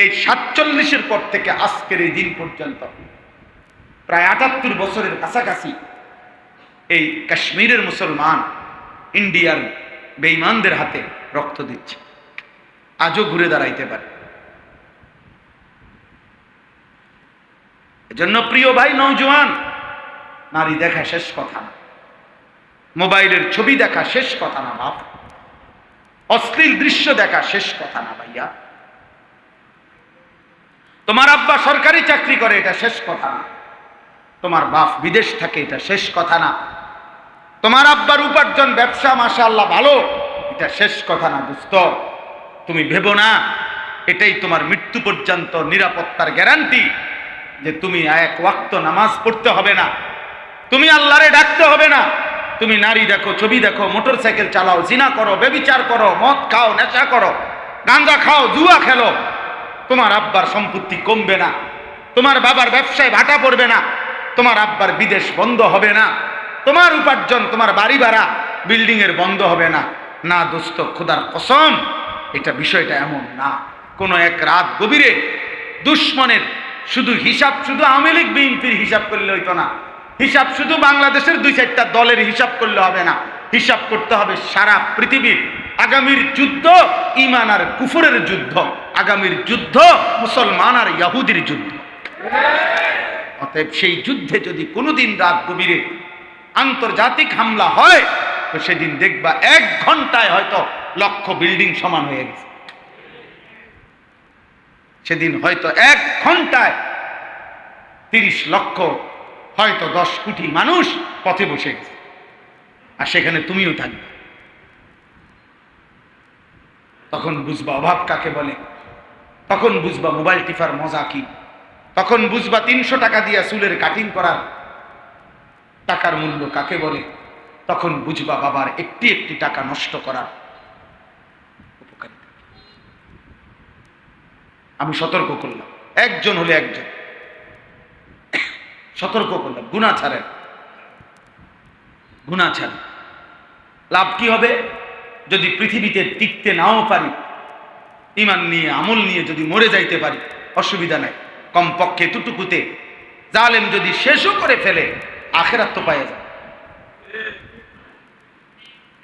এই 47-এর পর থেকে আজকের এই দিন পর্যন্ত প্রায় 78 বছরের কাছাকাছি এই কাশ্মীরের মুসলমান ইন্ডিয়ার বেঈমানদের হাতে রক্ত দিচ্ছে, আজও ঘুরে দাঁড়াইতে পারে। এজন্য প্রিয় ভাই নওজোয়ান, নারী দেখা শেষ কথা না, মোবাইলের ছবি দেখা শেষ কথা না বাপ, অশ্লীল দৃশ্য দেখা শেষ কথা না ভাইয়া, তোমার আব্বা সরকারি চাকরি করে এটা শেষ কথা না, তোমার বাপ বিদেশ থাকে এটা শেষ কথা না, তোমার আব্বার উপার্জন ব্যবসা মাশাআল্লাহ ভালো, এটা শেষ কথা না দোস্ত। তুমি ভেবো না এটাই তোমার মৃত্যু পর্যন্ত নিরাপত্তার গ্যারান্টি, যে তুমি এক ওয়াক্ত নামাজ পড়তে হবে না, তুমি আল্লাহরে ডাকতে হবে না, তুমি নারী দেখো, ছবি দেখো, মোটরসাইকেল চালাও, জিনা করো, ব্যভিচার করো, মদ খাও, নেশা করো, গাঁজা খাও, জুয়া খেলো, তোমার আব্বার সম্পত্তি কমবে না, তোমার বাবার ব্যবসায় ভাটা পড়বে না, তোমার আব্বার বিদেশ বন্ধ হবে না, তোমার উপার্জন, তোমার বাড়ি ভাড়া, বিল্ডিং এর বন্ধ হবে না। না দোস্ত, খোদার কসম, এটা বিষয়টা এমন না। কোন এক রাত গভীরে দুশ্মনের শুধু হিসাব, শুধু আওয়ামী লীগ বিএনপির হিসাব করলে হইতো না, হিসাব শুধু বাংলাদেশের 2-4টা দলের হিসাব করলে হবে না, হিসাব করতে হবে সারা পৃথিবীর। আগামীর যুদ্ধ ঈমান আর কুফরের যুদ্ধ, আগামীর যুদ্ধ মুসলমান আর ইহুদির যুদ্ধ। অতএব সেই যুদ্ধে যদি কোনোদিন রাত গভীরে আন্তর্জাতিক হামলা হয়, তো সেদিন দেখবা 1 ঘন্টায় হয়তো লক্ষ বিল্ডিং সমান হয়ে গেছে। সেদিন হয়তো 1 ঘন্টায় 30 লক্ষ, হয়তো 10 কোটি মানুষ পথে বসে গেছে, আর সেখানে তুমিও থাকবে। তখন বুঝবা অভাব কাকে বলে, তখন বুঝবা মোবাইল টিপার মজা কি, তখন বুঝবা 300 টাকা দিয়ে চুলের কাটিং করার টাকার মূল্য কাকে বলে, তখন বুঝবা বাবার একটি একটি টাকা নষ্ট করার উপকারিতা। আমি সতর্ক করলাম, একজন হলে একজন সতর্ক করলাম, গুনাহ ছাড়েন, গুনাহ ছাড়েন। লাভ কি হবে? যদি পৃথিবীতে টিকতে নাও পারি, ঈমান নিয়ে আমল নিয়ে যদি মরে যাইতে পারি, অসুবিধা নাই, কমপক্ষে তুটুকুতে জালেম যদি শেষও করে ফেলে, আখিরাত তো পাওয়া যায়।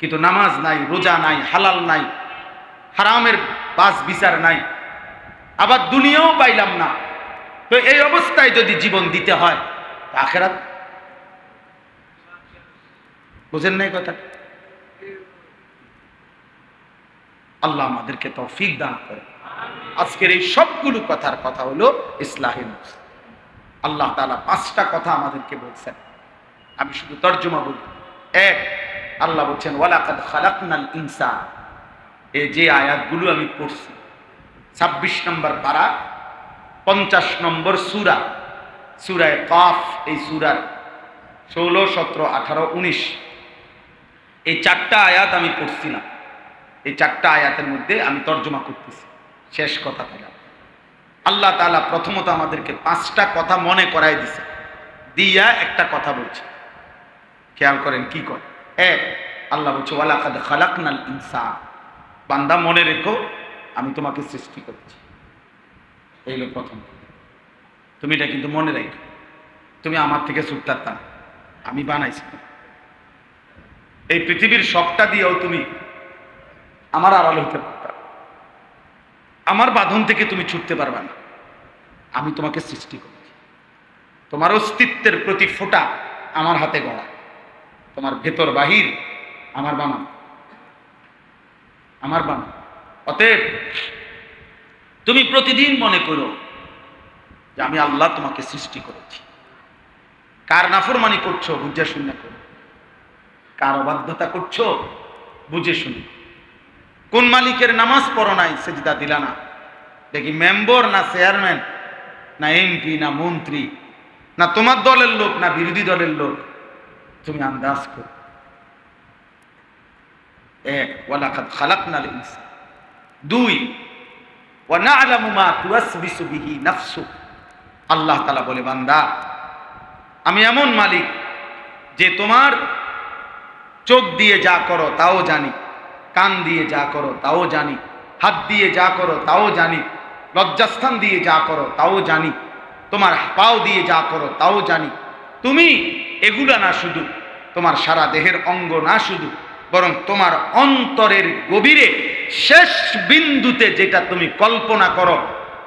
কিন্তু নামাজ নাই, রোজা নাই, হালাল নাই, হারামের বাস বিচার নাই, আবার দুনিয়াও পাইলাম না, তো এই অবস্থায় যদি জীবন দিতে হয়, আখিরাত বুঝেন নাই কথা? আল্লাহ আমাদেরকে তৌফিক দান করে। আজকের এই সবগুলো কথার কথা হলো ইসলাহি নফস। আল্লাহ তাআলা 5টা কথা আমাদেরকে বলছেন, আমি শুধু তর্জমা বলব। 1, আল্লাহ বলছেন ওয়ালাকাদ খালাকনাল ইনসান। এই যে আয়াতগুলো আমি পড়ছি, 26 নম্বর পারা, 50 নম্বর সূরা, সূরা কাফ, এই সূরার 16, 17, 18, 19 এই 4টা আয়াত আমি পড়ছিলাম। এই 4টা আয়াতের মধ্যে আমি তর্জমা করতেছি। শেষ কথা থেকে আল্লাহ তাআলা প্রথমত আমাদেরকে 5টা কথা মনে করাই দিছে, দিয়া একটা কথা বলছে, খেয়াল করেন কি করে। 1, আল্লাহ বলছে ওয়ালাকাদ খালাকনাল ইনসান, বান্দা মনে রেখো আমি তোমাকে সৃষ্টি করেছি। এই হলো প্রথম। তুমি এটা কিন্তু মনে রেখো, তুমি আমার থেকে ছুটতারতা না, আমি বানাইছি। এই পৃথিবীর সবটা দিয়েও তুমি আমার আড়াল হইতে পারবে না, আমার বাঁধন থেকে তুমি ছুটতে পারবে না। আমি তোমাকে সৃষ্টি করেছি, তোমার অস্তিত্বের প্রতি ফোঁটা আমার হাতে গড়া, তোমার ভেতর বাহির আমার বানানো, আমার বানানো। অতএব তুমি প্রতিদিন মনে করো যে আমি আল্লাহ তোমাকে সৃষ্টি করেছি। কার নাফরমানি করছো বুঝে শুনে করো, কার অবাধ্যতা করছো বুঝে শুনে। কোন মালিকের নামাজ পড়ো নাই, সেজদা দিলা না, দেখি মেম্বার না চেয়ারম্যান না এমপি না মন্ত্রী না তোমার দলের লোক না বিরোধী দলের লোক, তুমি আন্দাজ করো। এক, ওয়ালাকাদ খালাকনাল ইনসান। দুই, ওয়া না'লামু মা তুওয়াসবিসু বিহি নাফসু। আল্লাহ তাআলা বলে, বান্দা আমি এমন মালিক যে তোমার চোখ দিয়ে যা করো তাও জানি, কান দিয়ে যা করো তাও জানি, হাত দিয়ে যা করো তাও জানি, লজ্জাস্থান দিয়ে যা করো তাও জানি, তোমার পাও দিয়ে যা করো তাও জানি। তুমি এগুলা না শুধু তোমার সারা দেহের অঙ্গ না শুধু, বরং তোমার অন্তরের গভীরে শেষ বিন্দুতে যেটা তুমি কল্পনা করো,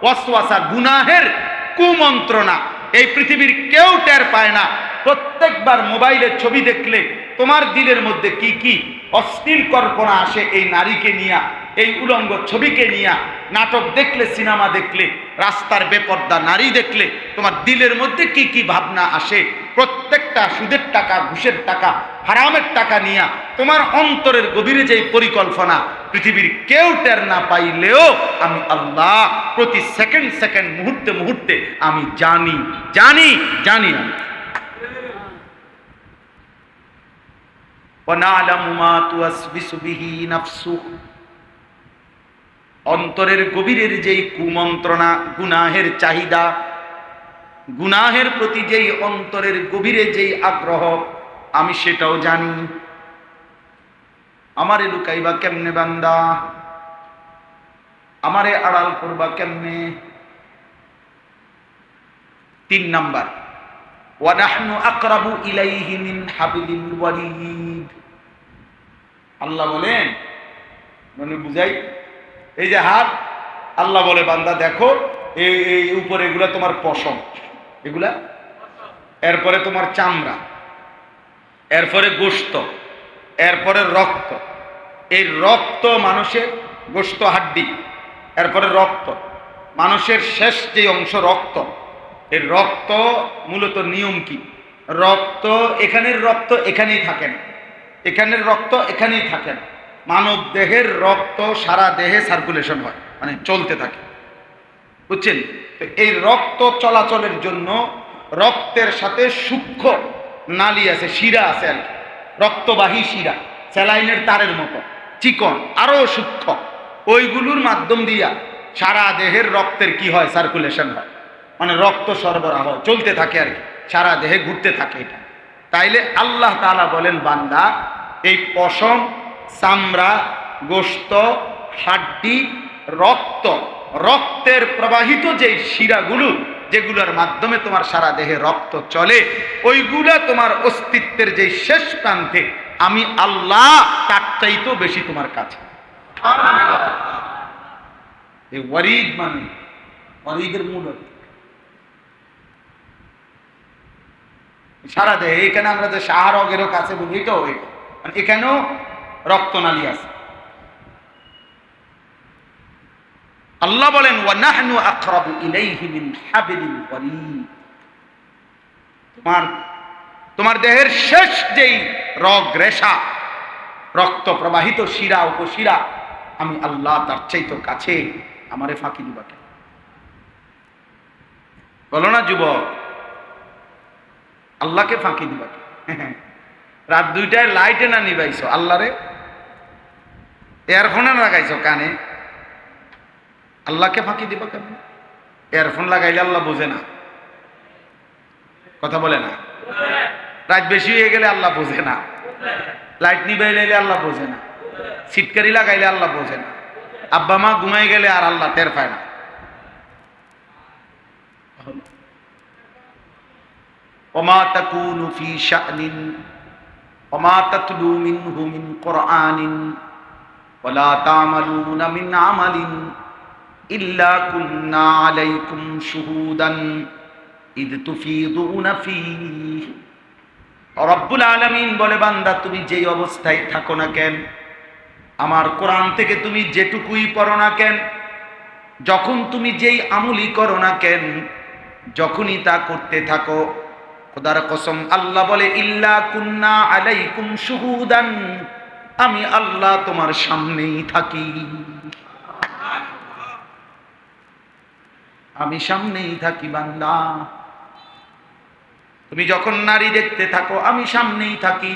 ওয়াসওয়াসা, গুনাহের কুমন্ত্রণা, এই পৃথিবীর কেউ টের পায় না। প্রত্যেকবার মোবাইলের ছবি দেখলে তোমার দিলের মধ্যে কি কি অশ্লীল কল্পনা আসে, এই নারীকে নিয়া, এই উলঙ্গ ছবিকে নিয়া, নাটক দেখলে, সিনেমা দেখলে, রাস্তার বেপর্দা নারী দেখলে তোমার দিলের মধ্যে কি কি ভাবনা আসে, প্রত্যেকটা সুদের টাকা, ঘুষের টাকা, হারামের টাকা নিয়া তোমার অন্তরের গভীরে যে পরিকল্পনা, পৃথিবীর কেউ টের না পাইলেও আমি আল্লাহ প্রতি সেকেন্ড সেকেন্ড, মুহূর্তে মুহূর্তে আমি জানি জানি জানি আমি। অন্তরের গভীরের যেই কুমন্ত্রণা, গুনাহের চাহিদা, গুনাহের প্রতি যেই অন্তরের গভীরে যেই আগ্রহ, আমি সেটাও জানি। আমারে লুকাইবা কেমনে বান্দা, আমারে আড়াল করবা কেমনে? 3 নাম্বার, ওয়া নাহনু আকরাবু ইলাইহি মিন হাবিলিল ওয়ারিদ। আল্লাহ বলেন, মানে বুঝাই, এই যে হাত, আল্লাহ বলে বান্দা দেখো এই উপরে এগুলা তোমার পশম, এগুলা, এরপরে তোমার চামড়া, এরপরে গোশত, এরপরে রক্ত। এই রক্ত মানুষের, গোশত হাড্ডি, এরপরে রক্ত, মানুষের শেষ যে অংশ রক্ত। এই রক্ত মূলত নিয়ম কি? রক্ত, এখানের রক্ত এখানেই থাকে না, এখানের রক্ত এখানেই থাকে না। মানব দেহের রক্ত সারা দেহে সার্কুলেশন হয়, মানে চলতে থাকে, বুঝছেন? তো এই রক্ত চলাচলের জন্য রক্তের সাথে সূক্ষ্ম নালী আছে, শিরা আছে আর কি, রক্তবাহী শিরা, স্যালাইনের তারের মতো চিকন, আরো সূক্ষ্ম। ওইগুলোর মাধ্যম দিয়া সারা দেহের রক্তের কি হয়? সার্কুলেশন হয়, মানে রক্ত সরবরাহ চলতে থাকে আর কি, সারা দেহে ঘুরতে থাকে এটা। তাইলে আল্লাহ তাআলা বলেন, বান্দা এই পশম, চামড়া, গোশত, হাড্ডি, রক্ত, রক্তের প্রবাহিত যে শিরাগুলো, যেগুলোর মাধ্যমে তোমার সারা দেহে রক্ত চলে, ওইগুলা তোমার অস্তিত্বের যে শেষ প্রান্তে আমি আল্লাহ তার চাইতেও বেশি তোমার কাছে। এই ওয়ারিদ মানে, ওয়ারিদের মূল সারা দেহে। এখানে আমরা যে শাহরগেরও কাছে বলি, এটাও মানে এখানেও রক্তনালী আছে। আল্লাহ বলেন, ওয়া নাহনু আকরাবু ইলাইহি মিন হাবিলিল ওয়ারিদ। তোমার দেহের শেষ যেই রগ রেশা, রক্ত প্রবাহিত শিরা, উপশিরা, আমি আল্লাহ তার চাইতো কাছে, আমারে ফাঁকি দিবা কেন? বলো না যুবক, আল্লাহকে ফাঁকি দিবা কেন? রাত 2টায় লাইটে না নিবাইছো আল্লাহরে, এয়ারফোনে লাগাইছো কানে, আল্লাহকে ফাঁকি দিবা কেন? এয়ারফোন লাগাইলে আল্লাহ বোঝে না, কথা বলে না। রাত বেশি হয়ে গেলে আল্লাহ বোঝে না, লাইট নিবাইলে আল্লাহ বোঝে না, সিটকারি লাগাইলে আল্লাহ বোঝে না, আব্বা মা ঘুমাই গেলে আর আল্লাহ টের পায় না। ওমা তাকুনু ফি শানিন ওমা তাতলু মিনহু মিন কুরআনিন ওয়ালা তা'মালুনা মিন আমালিন ইল্লা কুন্না আলাইকুম শুহুদান ইদ তুফিদুনা ফীহি। রব্বুল আলামিন বলে, বান্দা তুমি যেই অবস্থায় থাকো না কেন, আমার কোরআন থেকে তুমি যেটুকুই পড়ো না কেন, যখন তুমি যেই আমলই করো না কেন, যখনই তা করতে থাকো, খোদার কসম আল্লাহ বলে, ইল্লা কুন্না আলাইকুম শুহুদান, আমি আল্লাহ তোমার সামনেই থাকি, আমি সামনেই থাকি বান্দা। তুমি যখন নারী দেখতে থাকো, আমি সামনেই থাকি।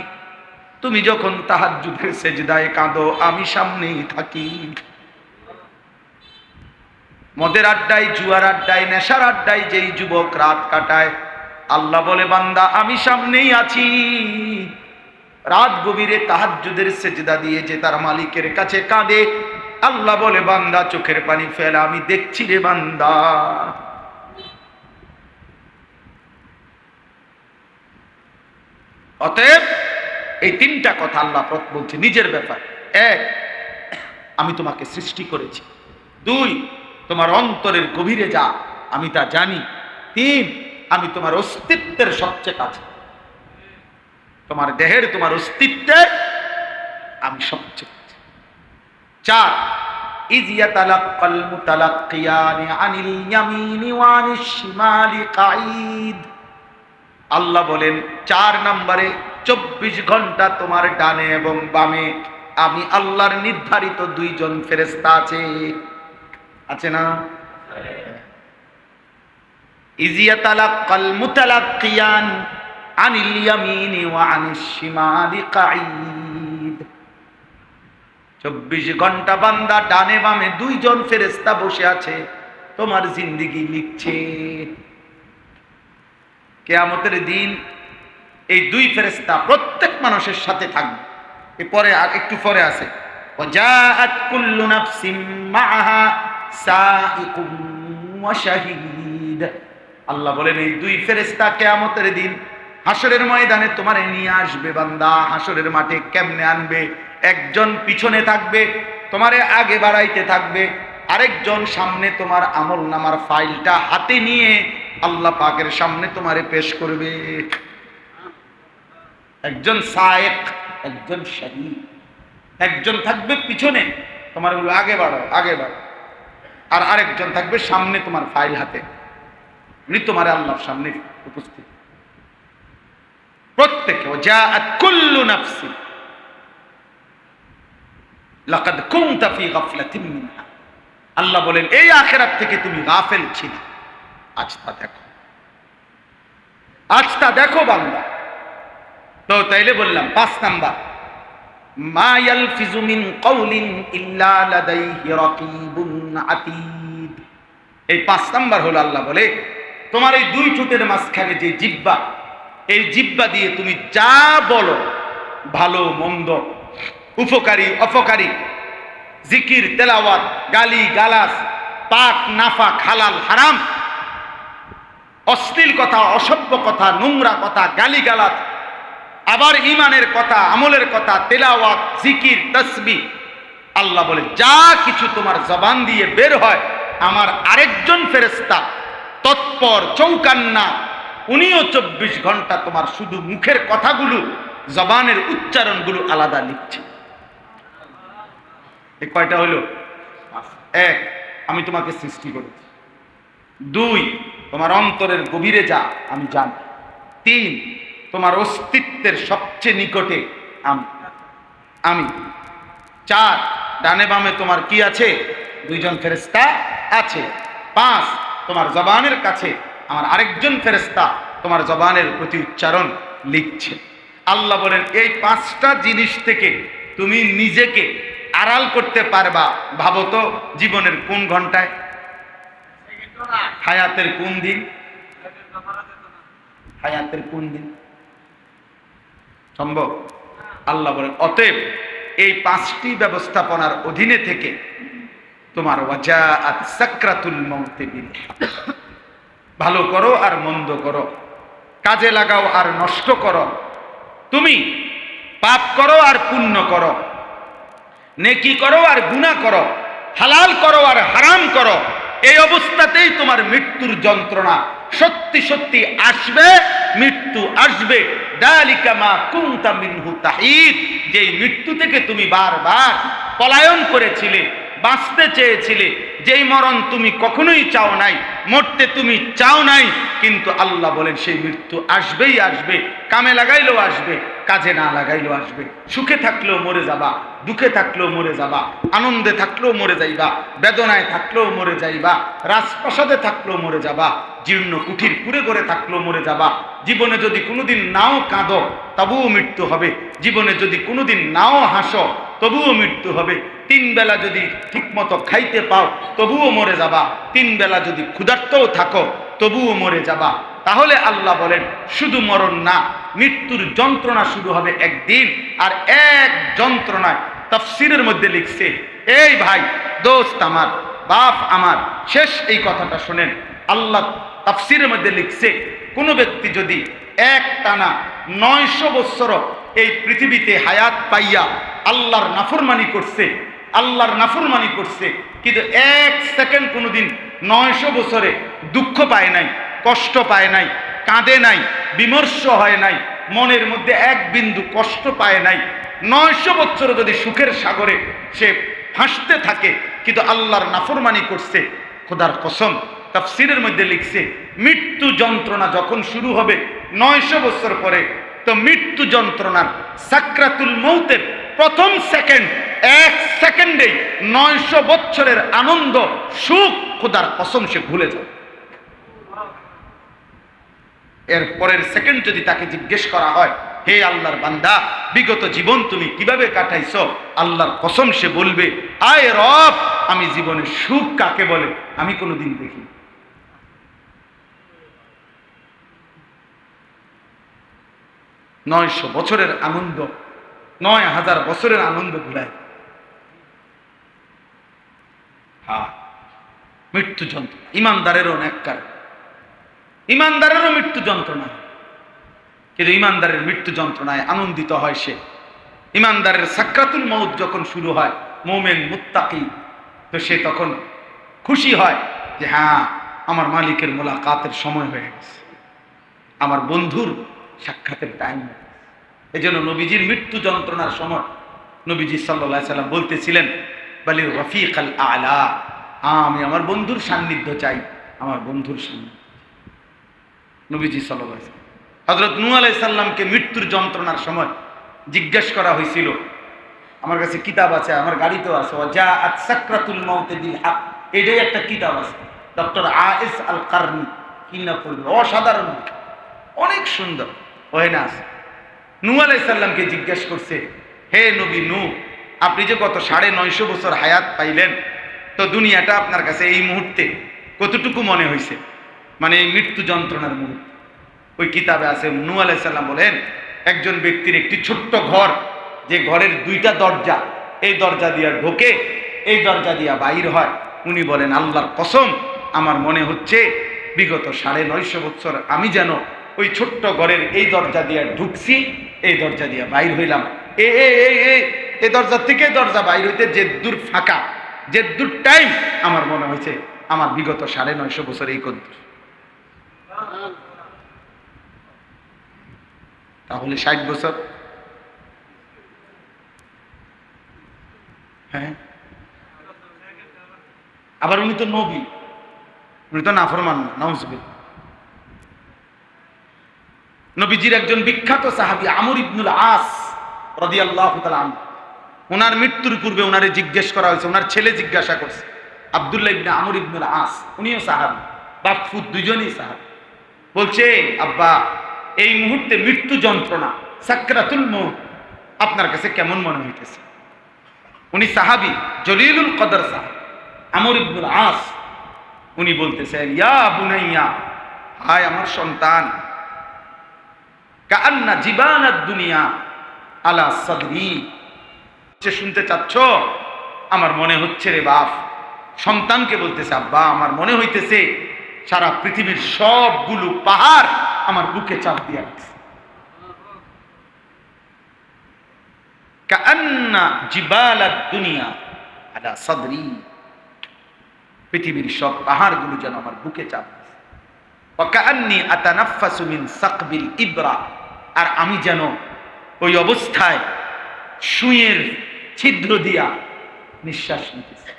তুমি যখন তাহাজ্জুদের সেজদায় কাঁদো, আমি সামনেই থাকি। মদের আড্ডায়, জুয়ার আড্ডায়, নেশার আড্ডায় যেই যুবক রাত কাটায়, আল্লাহ বলে, বান্দা আমি সামনেই আছি। রাত গভীরে তাহাজ্জুদের সেজদা দিয়ে যে তার মালিকের কাছে কাঁদে, আল্লাহ বলে, বান্দা চোখের পানি ফেলা, আমি দেখছি রে বান্দা। অতএব এই তিনটা কথা আল্লাহ বলছে নিজের ব্যাপার। এক, আমি তোমাকে সৃষ্টি করেছি। দুই, তোমার অন্তরের গভীরে যা আমি তা জানি। তিন, আমি তোমার অস্তিত্বের সবচেয়ে কাছে, তোমার দেহের, তোমার অস্তিত্বের আমি সবচেয়ে কাছে। চার, ইয ইয়াতালাক্কাল মুতালাক্কিয়ানি আনিল ইয়ামিনি ওয়া আনিশ শিমালি কাঈদ। আল্লাহ বলেন 4 নম্বরে 24 ঘন্টা তোমার ডানে এবং বামে আমি আল্লাহর নির্ধারিত 2 জন ফেরেশতা আছে। আছে না? ইজিয়াতালাক্কাল মুতালাক্কিয়ান আনিল ইয়ামিনি ওয়া আনিশ শিমালি কাঈদ। 24 ঘন্টা বান্দা ডানে বামে 2 জন ফেরেশতা বসে আছে, তোমার জিন্দেগি লিখছে। কিয়ামতের দিন এই 2 ফেরেশতা প্রত্যেক মানুষের সাথে থাকবে। এরপরে আর একটু পরে আছে, ওয়াজাআত কুল্লু নাফসিম মাআহা সাইকুম ওয়া শাহীদ। আল্লাহ বলেন এই 2 ফেরেশতা কিয়ামতের দিন হাসরের ময়দানে তোমারে নিয়ে আসবে বান্দা। হাসরের মাঠে কেমনে আনবে? একজন পিছনে থাকবে, তোমারে আগে বাড়াইতে থাকবে, আরেকজন সামনে তোমার আমলনামার ফাইলটা হাতে নিয়ে আল্লাহ পাকের সামনে তোমারে পেশ করবে। একজন সায়েক, একজন শাহীদ। একজন থাকবে পিছনে, তোমার আগে বাড়ো আগে বাড়ো, আর আরেকজন থাকবে সামনে তোমার ফাইল হাতে, উনি তোমার আল্লাহর সামনে উপস্থিত। প্রত্যেকে ওয়াজাআত কুল্লু নাফসিন লাকাদ কুনতা ফি গাফলাতিন মিনহা। আল্লাহ বলেন এই আখিরাত থেকে তুমি গাফেল ছিলে, আজ তা দেখো, আজ তা দেখো বান্দা। তো তাইলে বললাম 5 নাম্বার, মা ইয়ালফিজু মিন কাউলিন ইল্লা লাদাইহি রাকিবুন আতীদ। এই 5 নাম্বার হলো আল্লাহ বলে তোমার এই 2 ঠোঁটের মাঝখানে যে জিহ্বা, এই জিহ্বা দিয়ে তুমি যা বলো, ভালো মন্দ, উপকারী অপকারী, জিকির তেলাওয়াত, গালি গালাজ, পাক নাফাক, হালাল হারাম, অশ্লীল কথা, অসভ্য কথা, নোংরা কথা, গালি গালাজ, আবার ইমানের কথা, আমলের কথা, তেলাওয়াত, জিকির, তাসবিহ, আল্লাহ বলে যা কিছু তোমার জবান দিয়ে বের হয়, আমার আরেকজন ফেরেশতা তৎপর চৌকান্না, উনিও 24 ঘন্টা তোমার শুধু মুখের কথাগুলো, জবানের উচ্চারণগুলো আলাদা লিখছে। এই কয়টা হলো? 1, আমি তোমাকে সৃষ্টি করেছি। 2, তোমার অন্তরের গভীরে যা আমি জানি। 3, তোমার অস্তিত্বের সবচেয়ে নিকটে আমি। 4, ডানে বামে তোমার কি আছে? 2 জন ফেরেশতা আছে। 5, তোমার জবানের কাছে আমার আরেকজন ফেরেশতা তোমার জবানের প্রতি উচ্চারণ লিখছে। আল্লাহ বলেন এই 5টা জিনিস থেকে তুমি নিজেকে আড়াল করতে পারবা। ভাবো তো জীবনের কোন ঘন্টায়, হায়াতের কোন দিন, হায়াতের কোন দিন সম্ভব? আল্লাহ বলেন অতএব এই 5টি ব্যবস্থাপনার অধীনে থেকে তোমার ওয়াজাআত সাকরাতুল মাউত বিল হক, ভালো করো আর মন্দ করো, কাজে লাগাও আর নষ্ট করো। তুমি পাপ করো আর পুণ্য করো, নেকি করো আর গুনাহ করো, হালাল করো আর হারাম করো, এই অবস্থাতেই তোমার মৃত্যুর যন্ত্রণা সত্যি সত্যি আসবে, মৃত্যু আসবে। দালিকা মা কুনতা মিনহু তাহিদ, যেই মৃত্যু থেকে তুমি বারবার পলায়ন করেছিলে, বাঁচতে চেয়েছিলে, যেই মরণ তুমি কখনোই চাও নাই, মরতে তুমি চাও নাই, কিন্তু আল্লাহ বলেন সেই মৃত্যু আসবেই আসবে। কামে লাগাইলেও আসবে, কাজে না লাগাইলেও আসবে। সুখে থাকলেও মরে যাবা, দুঃখে থাকলেও মরে যাবা, আনন্দে থাকলেও মরে যাইবা, বেদনায় থাকলেও মরে যাইবা, রাজপ্রাসাদে থাকলেও মরে যাবা, জীর্ণ কুঠির কুড়ে করে থাকলেও মরে যাবা। জীবনে যদি কোনোদিন নাও কাঁদো তবুও মৃত্যু হবে, জীবনে যদি কোনোদিন নাও হাসো তবুও মৃত্যু হবে। তিন বেলা যদি ঠিকমতো খাইতে পাও তবুও মরে যাবা, তিন বেলা যদি ক্ষুধার্তও থাকো তবুও মরে যাবা। তাহলে আল্লাহ বলেন শুধু মরণ না, মৃত্যুর যন্ত্রণা শুরু হবে একদিন, আর এক যন্ত্রণায় তাফসীরের মধ্যে লিখছে, এই ভাই দোস্ত আমার, বাপ আমার, শেষ এই কথাটা শোনেন। আল্লাহ তাফসীরের মধ্যে লিখছে, কোনো ব্যক্তি যদি এক টানা 900 বৎসর এই পৃথিবীতে হায়াত পাইয়া আল্লাহর নাফরমানি করছে, আল্লাহর নাফরমানি করছে, কিন্তু এক সেকেন্ড কোনোদিন 900 বছরে দুঃখ পায় নাই, কষ্ট পায় নাই, কাঁদে নাই, বিমর্ষ হয় নাই, মনের মধ্যে এক বিন্দু কষ্ট পায় নাই, 900 বছর যদি সুখের সাগরে সে ভাসতে থাকে, কিন্তু আল্লাহর নাফরমানি করছে, খোদার কসম তাফসীরের মধ্যে লিখছে মৃত্যু যন্ত্রণা যখন শুরু হবে 900 বছর পরে, তো মৃত্যু যন্ত্রণার সাকরাতুল মৌতের প্রথম সেকেন্ড, এক সেকেন্ডেই 900 বছরের আনন্দ সুখ খোদার কসম সে ভুলে যায়। এর পরের সেকেন্ড যদি তাকে জিজ্ঞেস করা হয়, হে আল্লাহর বান্দা, বিগত জীবন তুমি কিভাবে কাটাইছো, আল্লাহর কসম সে বলবে, আয় রব, আমি জীবনে সুখ কাকে বলে আমি কোনোদিন দেখি। 900 বছরের আনন্দ 9000 বছরের আনন্দ ভুলায়। হ্যাঁ, মৃত্যু যন্ত্রণা ইমানদারেরও নেককার, ইমানদারেরও মৃত্যু যন্ত্রণা, কিন্তু ইমানদারের মৃত্যু যন্ত্রণায় আনন্দিত হয় সে। ইমানদারের সাকরাতুল মউত যখন শুরু হয়, মুমিন মুত্তাকি, তো সে তখন খুশি হয় যে হ্যাঁ, আমার মালিকের মোলাকাতের সময় হয়ে গেছে, আমার বন্ধুর সাক্ষাতের টাইম। এই জন্য নবীজির মৃত্যু যন্ত্রণার সময় নবীজি সাল্লাল্লাহু আলাইহি সাল্লাম বলতেছিলেন, বালির রফিক আল আলা, আমি আমার বন্ধুর সান্নিধ্য চাই, আমার বন্ধুর সান্নিধ্য। নবীজি সাল্লাল্লাহু আলাইহি সাল্লাম, হযরত নূহ আলাইহিস সালামকে মৃত্যুর যন্ত্রণার সময় জিজ্ঞেস করা হয়েছিল, আমার কাছে কিতাব আছে, আমার গাড়িতেও আছে, জাআত সাকরাতুল মাউত বিল হক, এটাই একটা কিতাব আছে, ডক্টর আইস আল কারনি, কি না পড়বে, অসাধারণ, অনেক সুন্দর। ওখানে আছে নূহ আলাইহিস সালামকে জিজ্ঞেস করছে, হে নবী নূহ, আপনি যে গত 950 বছর হায়াত পাইলেন, তো দুনিয়াটা আপনার কাছে এই মুহূর্তে কতটুকু মনে হয়েছে, মানে এই মৃত্যু যন্ত্রণার মুহূর্তে। ওই কিতাবে আছে, নূহ আলাইহিস সালাম বলেন, একজন ব্যক্তির একটি ছোট্ট ঘর, যে ঘরের 2টা দরজা, এই দরজা দিয়া ঢোকে, এই দরজা দিয়া বাইর হয়। উনি বলেন, আল্লাহর কসম, আমার মনে হচ্ছে বিগত 950 বছর আমি যেন ওই ছোট্ট ঘরের এই দরজা দিয়া ঢুকছি, এই দরজা দিয়া বাইর হইলাম, এই দরজা থেকে দরজা বাইর হইতে যে দূর ফাঁকা, যে দূর টাইম, আমার মনে হয়েছে আমার বিগত 950 বছর এই কদ্দুর। তাহলে 60 বছর, হ্যাঁ। আবার উনি তো নবী, উনি তো নাফরমান না, নাউজুবিল্লাহ। নবীজির একজন বিখ্যাত সাহাবী আমর ইবনুল আস রাদিয়াল্লাহু তাআলা আনহু, ওনার মৃত্যুর পূর্বে ওনারে জিজ্ঞেস করা হয়েছে, ওনার ছেলে জিজ্ঞাসা করছে, আব্দুল্লাহ ইবনে আমর ইবনুল আস, উনিও সাহাবী, বাপ ফুত দুজনেই সাহাবী, বলছে, আব্বা, এই মুহূর্তে মৃত্যু যন্ত্রণা সাকরাতুল মউত আপনার কাছে কেমন মনে হইতেছে? উনি সাহাবী, জলিলুল কদর সাহাবী আমর ইবনুল আস, উনি বলতেছেন, ইয়া বুনাইয়া, হায় আমার সন্তান, কাআন্না জিবানাদ দুনিয়া আলা সাদরি, শুনতে চাচ্ছ? আমার মনে হচ্ছে রে বাপ, সন্তানকে বলতেছে, আব্বা, আমার মনে হইতেছে সারা পৃথিবীর সবগুলো পাহাড় আমার বুকে চাপ দিয়ে আছে। কাআন্না জিবালাদ দুনিয়া আলা সাদরি, পৃথিবীর সব পাহাড়গুলো যেন আমার বুকে চাপ দিছে। ওয়া কাআন্নি আতানাফাসু মিন সাকবিল ইবরা, আর আমি যেন ওই অবস্থায় সুইয়ের ছিদ্র দিয়া নিঃশ্বাস নিতেছি।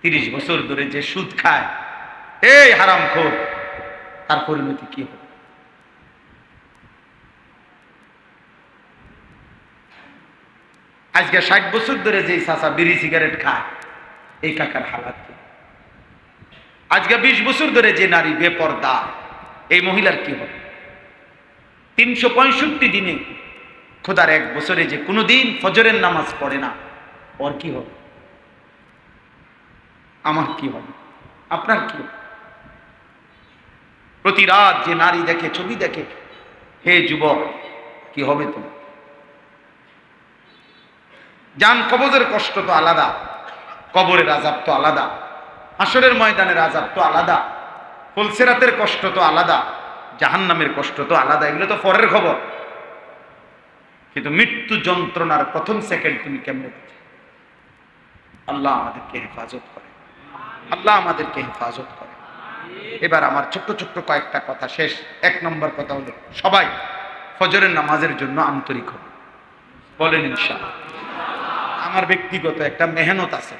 30 বছর ধরে যে সুদ খায়, এই হারামখোর, তার পরিণতি কি হবে? আজকে 60 বছর ধরে যে চাচা বিড়ি সিগারেট খায়, এই কাকার হালাত কি? আজকে 20 বছর ধরে যে নারী বেপর্দা, এই মহিলার কি হবে? 365 দিনে খোদার 1 বছরে যে কোনোদিন ফজরের নামাজ পড়ে না, ওর কি হবে? আমার কি হবে? আপনার কি হবে? প্রতি রাত যে নারী দেখে, ছবি দেখে, হে যুবক, কি হবে তুমি? জান কবজের কষ্ট তো আলাদা, কবরের আযাব তো আলাদা, হাসরের ময়দানের আযাব তো আলাদা, ফুলসিরাতের কষ্ট তো আলাদা, জাহান্নামের কষ্ট তো আলাদা, এগুলো তো পরের খবর। কিন্তু মৃত্যু যন্ত্রণার প্রথম সেকেন্ড তুমি কেমনে বুঝো? আল্লাহ আমাদেরকে হেফাজত করে, আল্লাহ আমাদেরকে হেফাজত করে। এবার আমার ছোট্ট ছোট্ট কয়েকটা কথা শেষ। 1 নম্বর কথা হলো, সবাই ফজরের নামাজের জন্য আন্তরিক হবে, বলেন ইনশাআল্লাহ। আমার ব্যক্তিগত একটা মেহনত আছে।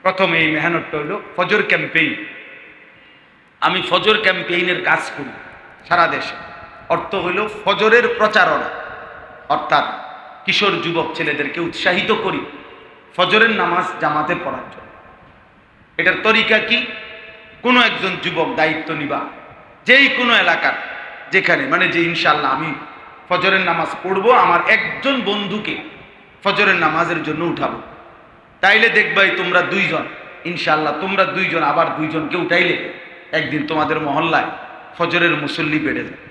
প্রথম এই মেহনতটা হলো ফজর ক্যাম্পেইন। আমি ফজর ক্যাম্পেইনের কাজ করি সারা দেশে। অর্থ হইল ফজরের প্রচারণা, অর্থাৎ কিশোর যুবক ছেলেদেরকে উৎসাহিত করি ফজরের নামাজ জামাতে পড়ার জন্য। এটার তরিকা কি? কোনো একজন যুবক দায়িত্ব নিবা, যেই কোনো এলাকার যেখানে, মানে যে ইনশাআল্লাহ আমি ফজরের নামাজ পড়বো, আমার একজন বন্ধুকে ফজরের নামাজের জন্য উঠাবো। তাইলে দেখবাই তোমরা 2 জন, ইনশাআল্লাহ তোমরা 2 জন আবার 2 জনকে উঠাইলে একদিন তোমাদের মহল্লায় ফজরের মুসল্লি বেড়ে যায়।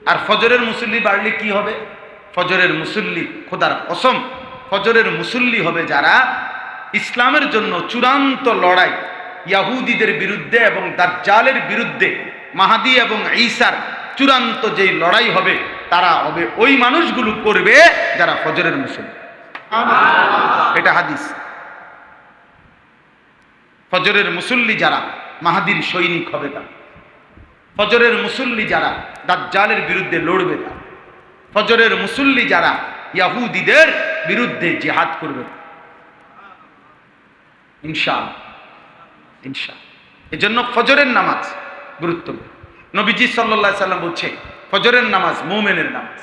আর ফজরের মুসল্লি বাড়লে কি হবে? ফজরের মুসল্লি, খোদার কসম, ফজরের মুসল্লি হবে যারা ইসলামের জন্য চূড়ান্ত লড়াই, ইয়াহুদীদের বিরুদ্ধে এবং দাজ্জালের বিরুদ্ধে, মাহাদি এবং ঈসার চূড়ান্ত যেই লড়াই হবে, তারা হবে ওই মানুষগুলো করবে যারা ফজরের মুসল্লি। এটা হাদিস। ফজরের মুসল্লি যারা মাহাদির সৈনিক হবে, তারা ফজরের মুসল্লি যারা দাজ্জালের বিরুদ্ধে লড়বে, তারা ফজরের মুসল্লি যারা ইয়াহুদীদের বিরুদ্ধে জিহাদ করবে, ইনশাআল্লাহ ইনশাআল্লাহ। এজন্য ফজরের নামাজ গুরুত্বপূর্ণ। নবীজি সাল্লাল্লাহু আলাইহি সাল্লাম বলছে ফজরের নামাজ মুমিনের নামাজ।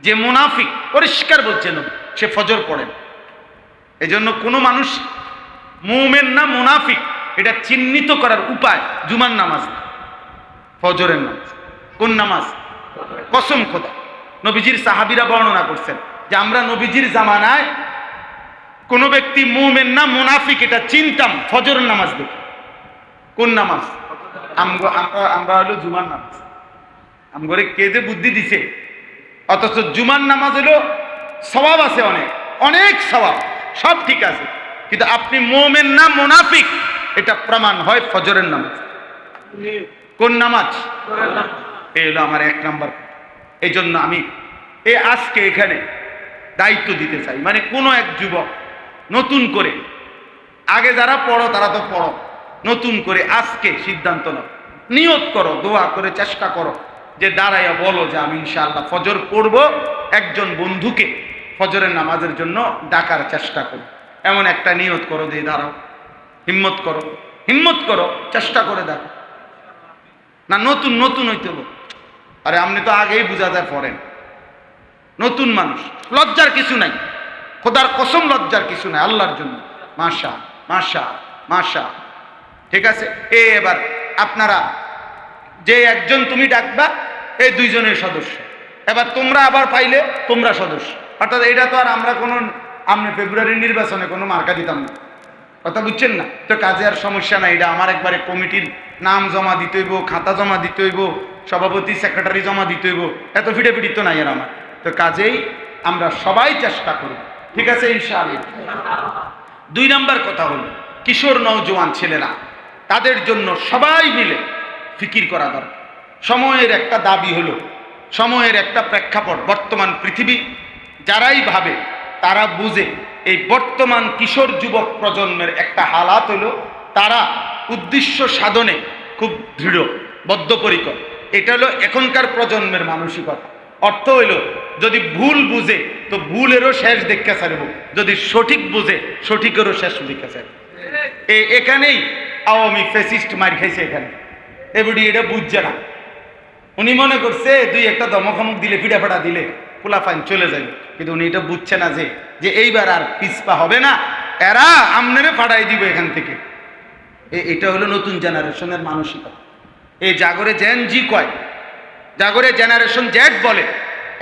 যে মুনাফিক, পরিষ্কার বলছে নবী, সে ফজর পড়ে না। এজন্য কোনো মানুষ মুমিন না মুনাফিক এটা চিহ্নিত করার উপায় জুমার নামাজ না, ফজরের নামাজ। কোন নামাজ? কসম খোদা, নবীজির সাহাবীরা বর্ণনা করছেন যে আমরা নবীজির জামানায় কোন ব্যক্তি মুমিন না মুনাফিক এটা চিনতাম ফজরের নামাজ দেখে। কোন নামাজ? আমরা হলো জুমার নামাজ। আমগরে কে যে বুদ্ধি দিছে, অথচ জুমার নামাজ হলো সওয়াব আছে, অনেক অনেক সওয়াব, সব ঠিক আছে, কিন্তু আপনি মুমিন না মুনাফিক এটা প্রমাণ হয় ফজরের নামাজ। কোন নামাজ? এই হলো আমার 1 নম্বর। এই জন্য আমি আজকে এখানে দায়িত্ব দিতে চাই, মানে কোনো এক যুবক নতুন করে, আগে যারা পড়ো তারা তো পড়ো, নতুন করে আজকে সিদ্ধান্ত নাও, নিয়ত করো, দোয়া করে চেষ্টা করো যে দাঁড়াইয়া বলো যে আমি ইনশাআল্লাহ ফজর পড়বো, একজন বন্ধুকে ফজরের নামাজের জন্য ডাকার চেষ্টা করো। এমন একটা নিয়ত করো, দিয়ে দাঁড়াও, হিম্মত করো, হিম্মত করো, চেষ্টা করে দেখো না। নতুন নতুন হইতে হবে। আরে আপনি তো আগেই বোঝা যায় পড়েন, নতুন মানুষ, লজ্জার কিছু নাই, খোদার কসম লজ্জার কিছু নাই, আল্লাহর জন্য। মাশা মাশা মাশা, ঠিক আছে। এবার আপনারা যে একজন তুমি ডাকবা, এই 2 জনের সদস্য, এবার তোমরা আবার পাইলে তোমরা সদস্য। অর্থাৎ এটা তো আর আমরা কোনো, আমরা ফেব্রুয়ারির নির্বাচনে কোনো মার্কা দিতাম না, কথা বুঝছেন না তো? কাজে আর সমস্যা নাই, এটা আমার একবারে কমিটির নাম জমা দিতে হইব, খাতা জমা দিতে হইব, সভাপতি সেক্রেটারি জমা দিতে হইব, এত ফিটেফিটি তো নাই আর আমার তো। কাজেই আমরা সবাই চেষ্টা করব, ঠিক আছে ইনশাআল্লাহ। 2 নম্বর কথা হলো কিশোর নওজোয়ান ছেলেরা, তাদের জন্য সবাই মিলে ফিকির করা দরকার। সময়ের একটা দাবি হলো সময়ের একটা প্রেক্ষাপট, বর্তমান পৃথিবী যারাই ভাবে তারা বুঝে এই বর্তমান কিশোর যুবক প্রজন্মের একটা হালাত হলো তারা উদ্দেশ্য সাধনে খুব দৃঢ় বদ্ধপরিকর। এটা হলো এখনকার প্রজন্মের মানসিকতা। অর্থ হইল যদি ভুল বুঝে তো ভুলেরও শেষ দেখতে ছাড়ব, যদি সঠিক বুঝে সঠিকেরও শেষ দেখতে ছাড়ব। এখানেই আওয়ামী ফ্যাসিস্ট মার খাইছে। এখানে এবারে এটা বুঝছে না। উনি মনে করছে দুই একটা দমকমক দিলে পিঠা ফাটা দিলে পোলা ফাইন চলে যাবে, কিন্তু উনি এটা বুঝছে না যে এইবার আর পিছপা হবে না, এরা আমনেরে ফাটাই দিব এখান থেকে। এটা হলো নতুন জেনারেশনের মানসিকতা। এই জাগরে জেন জি কয়, জাগরে জেনারেশন জেড বলে,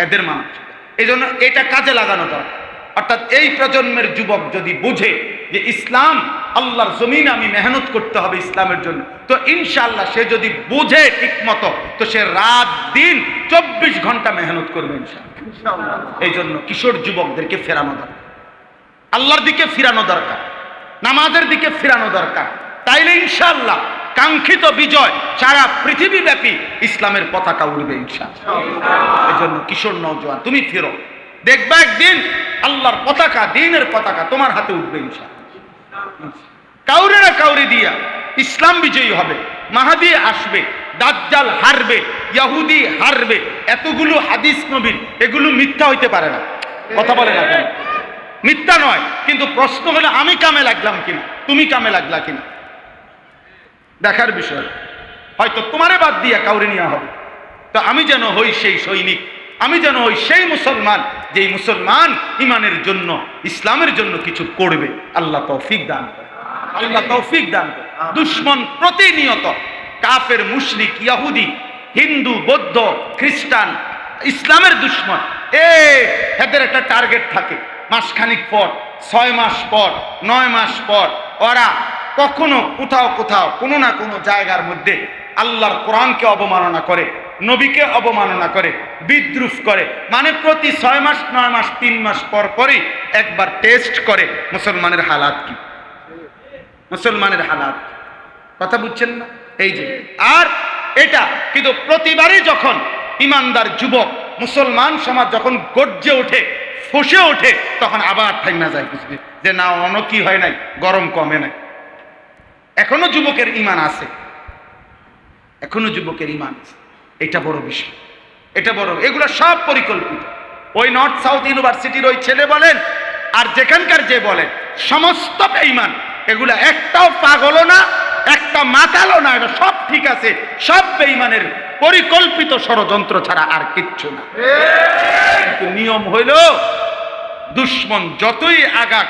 এদের মানসিকতা। এই জন্য এটা কাজে লাগানো দরকার। অর্থাৎ এই প্রজন্মের যুবক যদি বুঝে যে ইসলাম আল্লাহর জমিন, আমি মেহনত করতে হবে ইসলামের জন্য, তো ইনশাআল্লাহ সে যদি বুঝে ঠিক মতো তো সে রাত দিন 24 ঘন্টা মেহনত করবে ইনশাআল্লাহ। এই জন্য কিশোর যুবকদেরকে ফেরানো দরকার, আল্লাহর দিকে ফিরানো দরকার, নামাজের দিকে ফিরানো দরকার। তাইলে ইনশাআল্লাহ কাঙ্ক্ষিত বিজয় সারা পৃথিবীব্যাপী ইসলামের পতাকা উড়বে ইনশাআল্লাহ। এই জন্য কিশোর নওজোয়ান তুমি ফিরো, দেখবা একদিন আল্লাহর পতাকা, দ্বীনের পতাকা তোমার হাতে উঠবে ইনশাআল্লাহ। কাউরে না কাউরে দিয়া ইসলাম বিজয়ী হবে, মাহাদি আসবে, দাজ্জাল হারবে, ইহুদি হারবে। এতগুলো হাদিস নবীর, এগুলো মিথ্যা হইতে পারে না। কথা বলে না কেন? মিথ্যা নয়, কিন্তু প্রশ্ন হলো আমি কামে লাগলাম কিনা, তুমি কামে লাগলা কিনা, দেখার বিষয়। হয়তো তোমারে বাদ দিয়া কাউরে নেওয়া হবে, তো আমি যেন হই সেই সৈনিক, আমি যেন হই সেই মুসলমান, যেই মুসলমান ইমানের জন্য, ইসলামের জন্য কিছু করবে। আল্লাহ তৌফিক দান করে, আল্লাহ তৌফিক দান করে। দুশ্মন প্রতিনিয়ত কাফের, মুশরিক, ইহুদি, হিন্দু, বৌদ্ধ, খ্রিস্টান, ইসলামের দুশ্মন, এদের একটা টার্গেট থাকে। মাসখানিক পর, 6 মাস পর, 9 মাস পর ওরা কখনো কোথাও কোথাও কোনো না কোনো জায়গার মধ্যে আল্লাহর কোরআনকে অবমাননা করে, নবীকে অবমাননা করে, বিদ্রুপ করে। মানে প্রতি 6 মাস, 9 মাস, 3 মাস পর পরই একবার টেস্ট করে মুসলমানের হালাত কি, মুসলমানের হালাত। কথা বুঝছেন না? এই যে আর এটা কিন্তু প্রতিবারই যখন ইমানদার যুবক মুসলমান সমাজ যখন গর্জে ওঠে, ফসে ওঠে, তখন আবার থাইমা যায়, বুঝবে যে না, অন্য কি হয় নাই, গরম কমে নাই। এখনো যুবকের ইমান আছে, এখনো যুবকের ইমান আছে। এটা বড় বিষয়, এটা বড়। এগুলো সব পরিকল্পিত। ওই নর্থ সাউথ ইউনিভার্সিটির ওই ছেলে বলেন আর যেখানকার যে বলেন, সমস্ত বেঈমান। এগুলা একটাও পাগলও না, একটা মাতালও না, এটা সব ঠিক আছে। সব বেঈমানের পরিকল্পিত ষড়যন্ত্র ছাড়া আর কিচ্ছু না। কিন্তু নিয়ম হইল দুশ্মন যতই আগাক,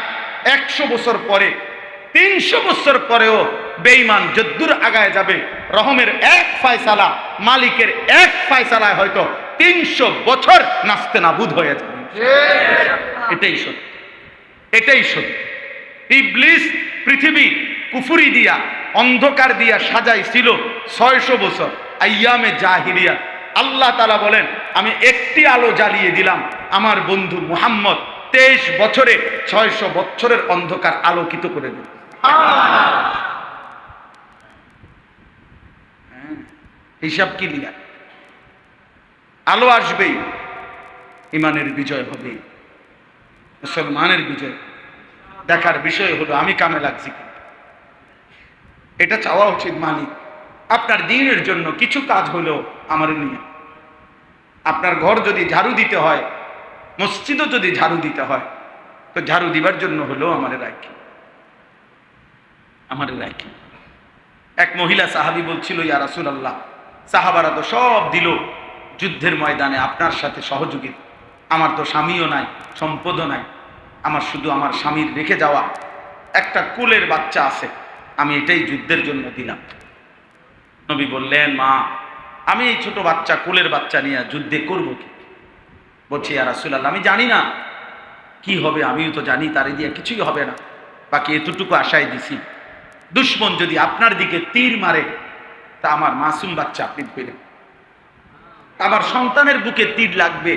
100 বছর পরে, 300 বছর পরেও বেঈমান যদ্দূর আগায় যাবে, রহমের এক ফয়সালা, মালিকের এক ফয়সালায় হয়তো 300 বছর নাস্তে নাবুদ হয়ে যাবে। এটাই সত্য, এটাই সত্য। ইবলিস পৃথিবী কুফরি দিয়া, অন্ধকার দিয়া সাজাইছিল 600 বছর, আইয়ামে জাহিলিয়া। আল্লাহ তাআলা বলেন, আমি একটি আলো জ্বালিয়ে দিলাম, আমার বন্ধু মুহাম্মদ 23 বছরে 600 বছরের অন্ধকার আলোকিত করে দিল। হিসাব কি দিয়া? আলো আসবেই, ইমানের বিজয় হবে, মুসলমানের বিজয়। দেখার বিষয় হলো আমি কামে লাগছি, এটা চাওয়া উচিত। মালিক আপনার দ্বীনের জন্য কিছু কাজ হলেও আমার নিয়ে, আপনার ঘর যদি ঝাড়ু দিতে হয়, মসজিদও যদি ঝাড়ু দিতে হয়, তো ঝাড়ু দিবার জন্য হলেও আমারে রাখি, আমারে রাখি। এক মহিলা সাহাবী বলছিল, ইয়া রাসূলুল্লাহ, সাহাবারা তো সব দিল যুদ্ধের ময়দানে আপনার সাথে সহযোগিতা, আমার তো স্বামীও নাই, সম্পদও নাই, আমার শুধু আমার স্বামীর রেখে যাওয়া একটা কুলের বাচ্চা আছে, আমি এটাই যুদ্ধের জন্য দিলাম। নবী বললেন, মা, আমি এই ছোট বাচ্চা, কুলের বাচ্চা নিয়ে যুদ্ধে করবো কি? বলছি, ইয়া রাসূলুল্লাহ, আমি জানি না কি হবে, আমিও তো জানি তারে দিয়ে কিছুই হবে না, বাকি এতটুকু আশায় দিছি, দুশ্মন যদি আপনার দিকে তীর মারে তা আমার মাসুম বাচ্চা আপনি পেলেন, আমার সন্তানের বুকে তীর লাগবে,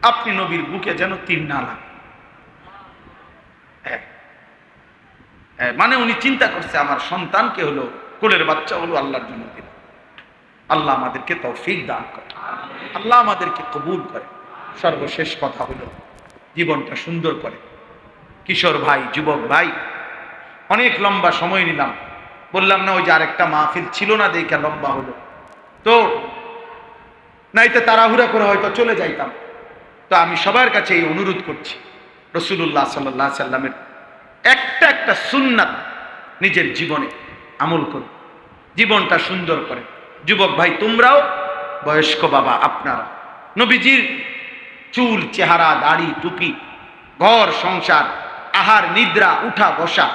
আপনি নবীর বুকে যেন তীর না লাগে। মানে উনি চিন্তা করছে আমার সন্তানকে হলো, কোলের বাচ্চা হলো আল্লাহর জন্য দিলাম। আল্লাহ আমাদেরকে তৌফিক দান করে। আল্লাহ আমাদেরকে কবুল করে। সর্বশেষ কথা হলো জীবনটা সুন্দর করে। কিশোর ভাই, যুবক ভাই, অনেক লম্বা সময় নিলাম, বললাম না ওই যে আরেকটা মাহফিল ছিল না, দেখে লম্বা হলো, তো নাইতে তাড়াহুড়া করে হয়তো চলে যাইতাম। তো আমি সবার কাছে এই অনুরোধ করছি, রাসূলুল্লাহ সাল্লাল্লাহু আলাইহি সাল্লামের একটা একটা সুন্নাত নিজের জীবনে আমল করুন, জীবনটা সুন্দর করে। যুবক ভাই তোমরাও, বয়স্ক বাবা আপনারা, নবীজির চুল, চেহারা, দাড়ি, টুপি, ঘর সংসার, আহার নিদ্রা, উঠা বসা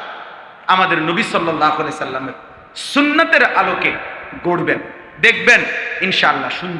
আমাদের নবী সাল্লাল্লাহু আলাইহি সাল্লামের সুন্নাতের আলোকে গড়বেন, দেখবেন ইনশাআল্লাহ সুন্দর।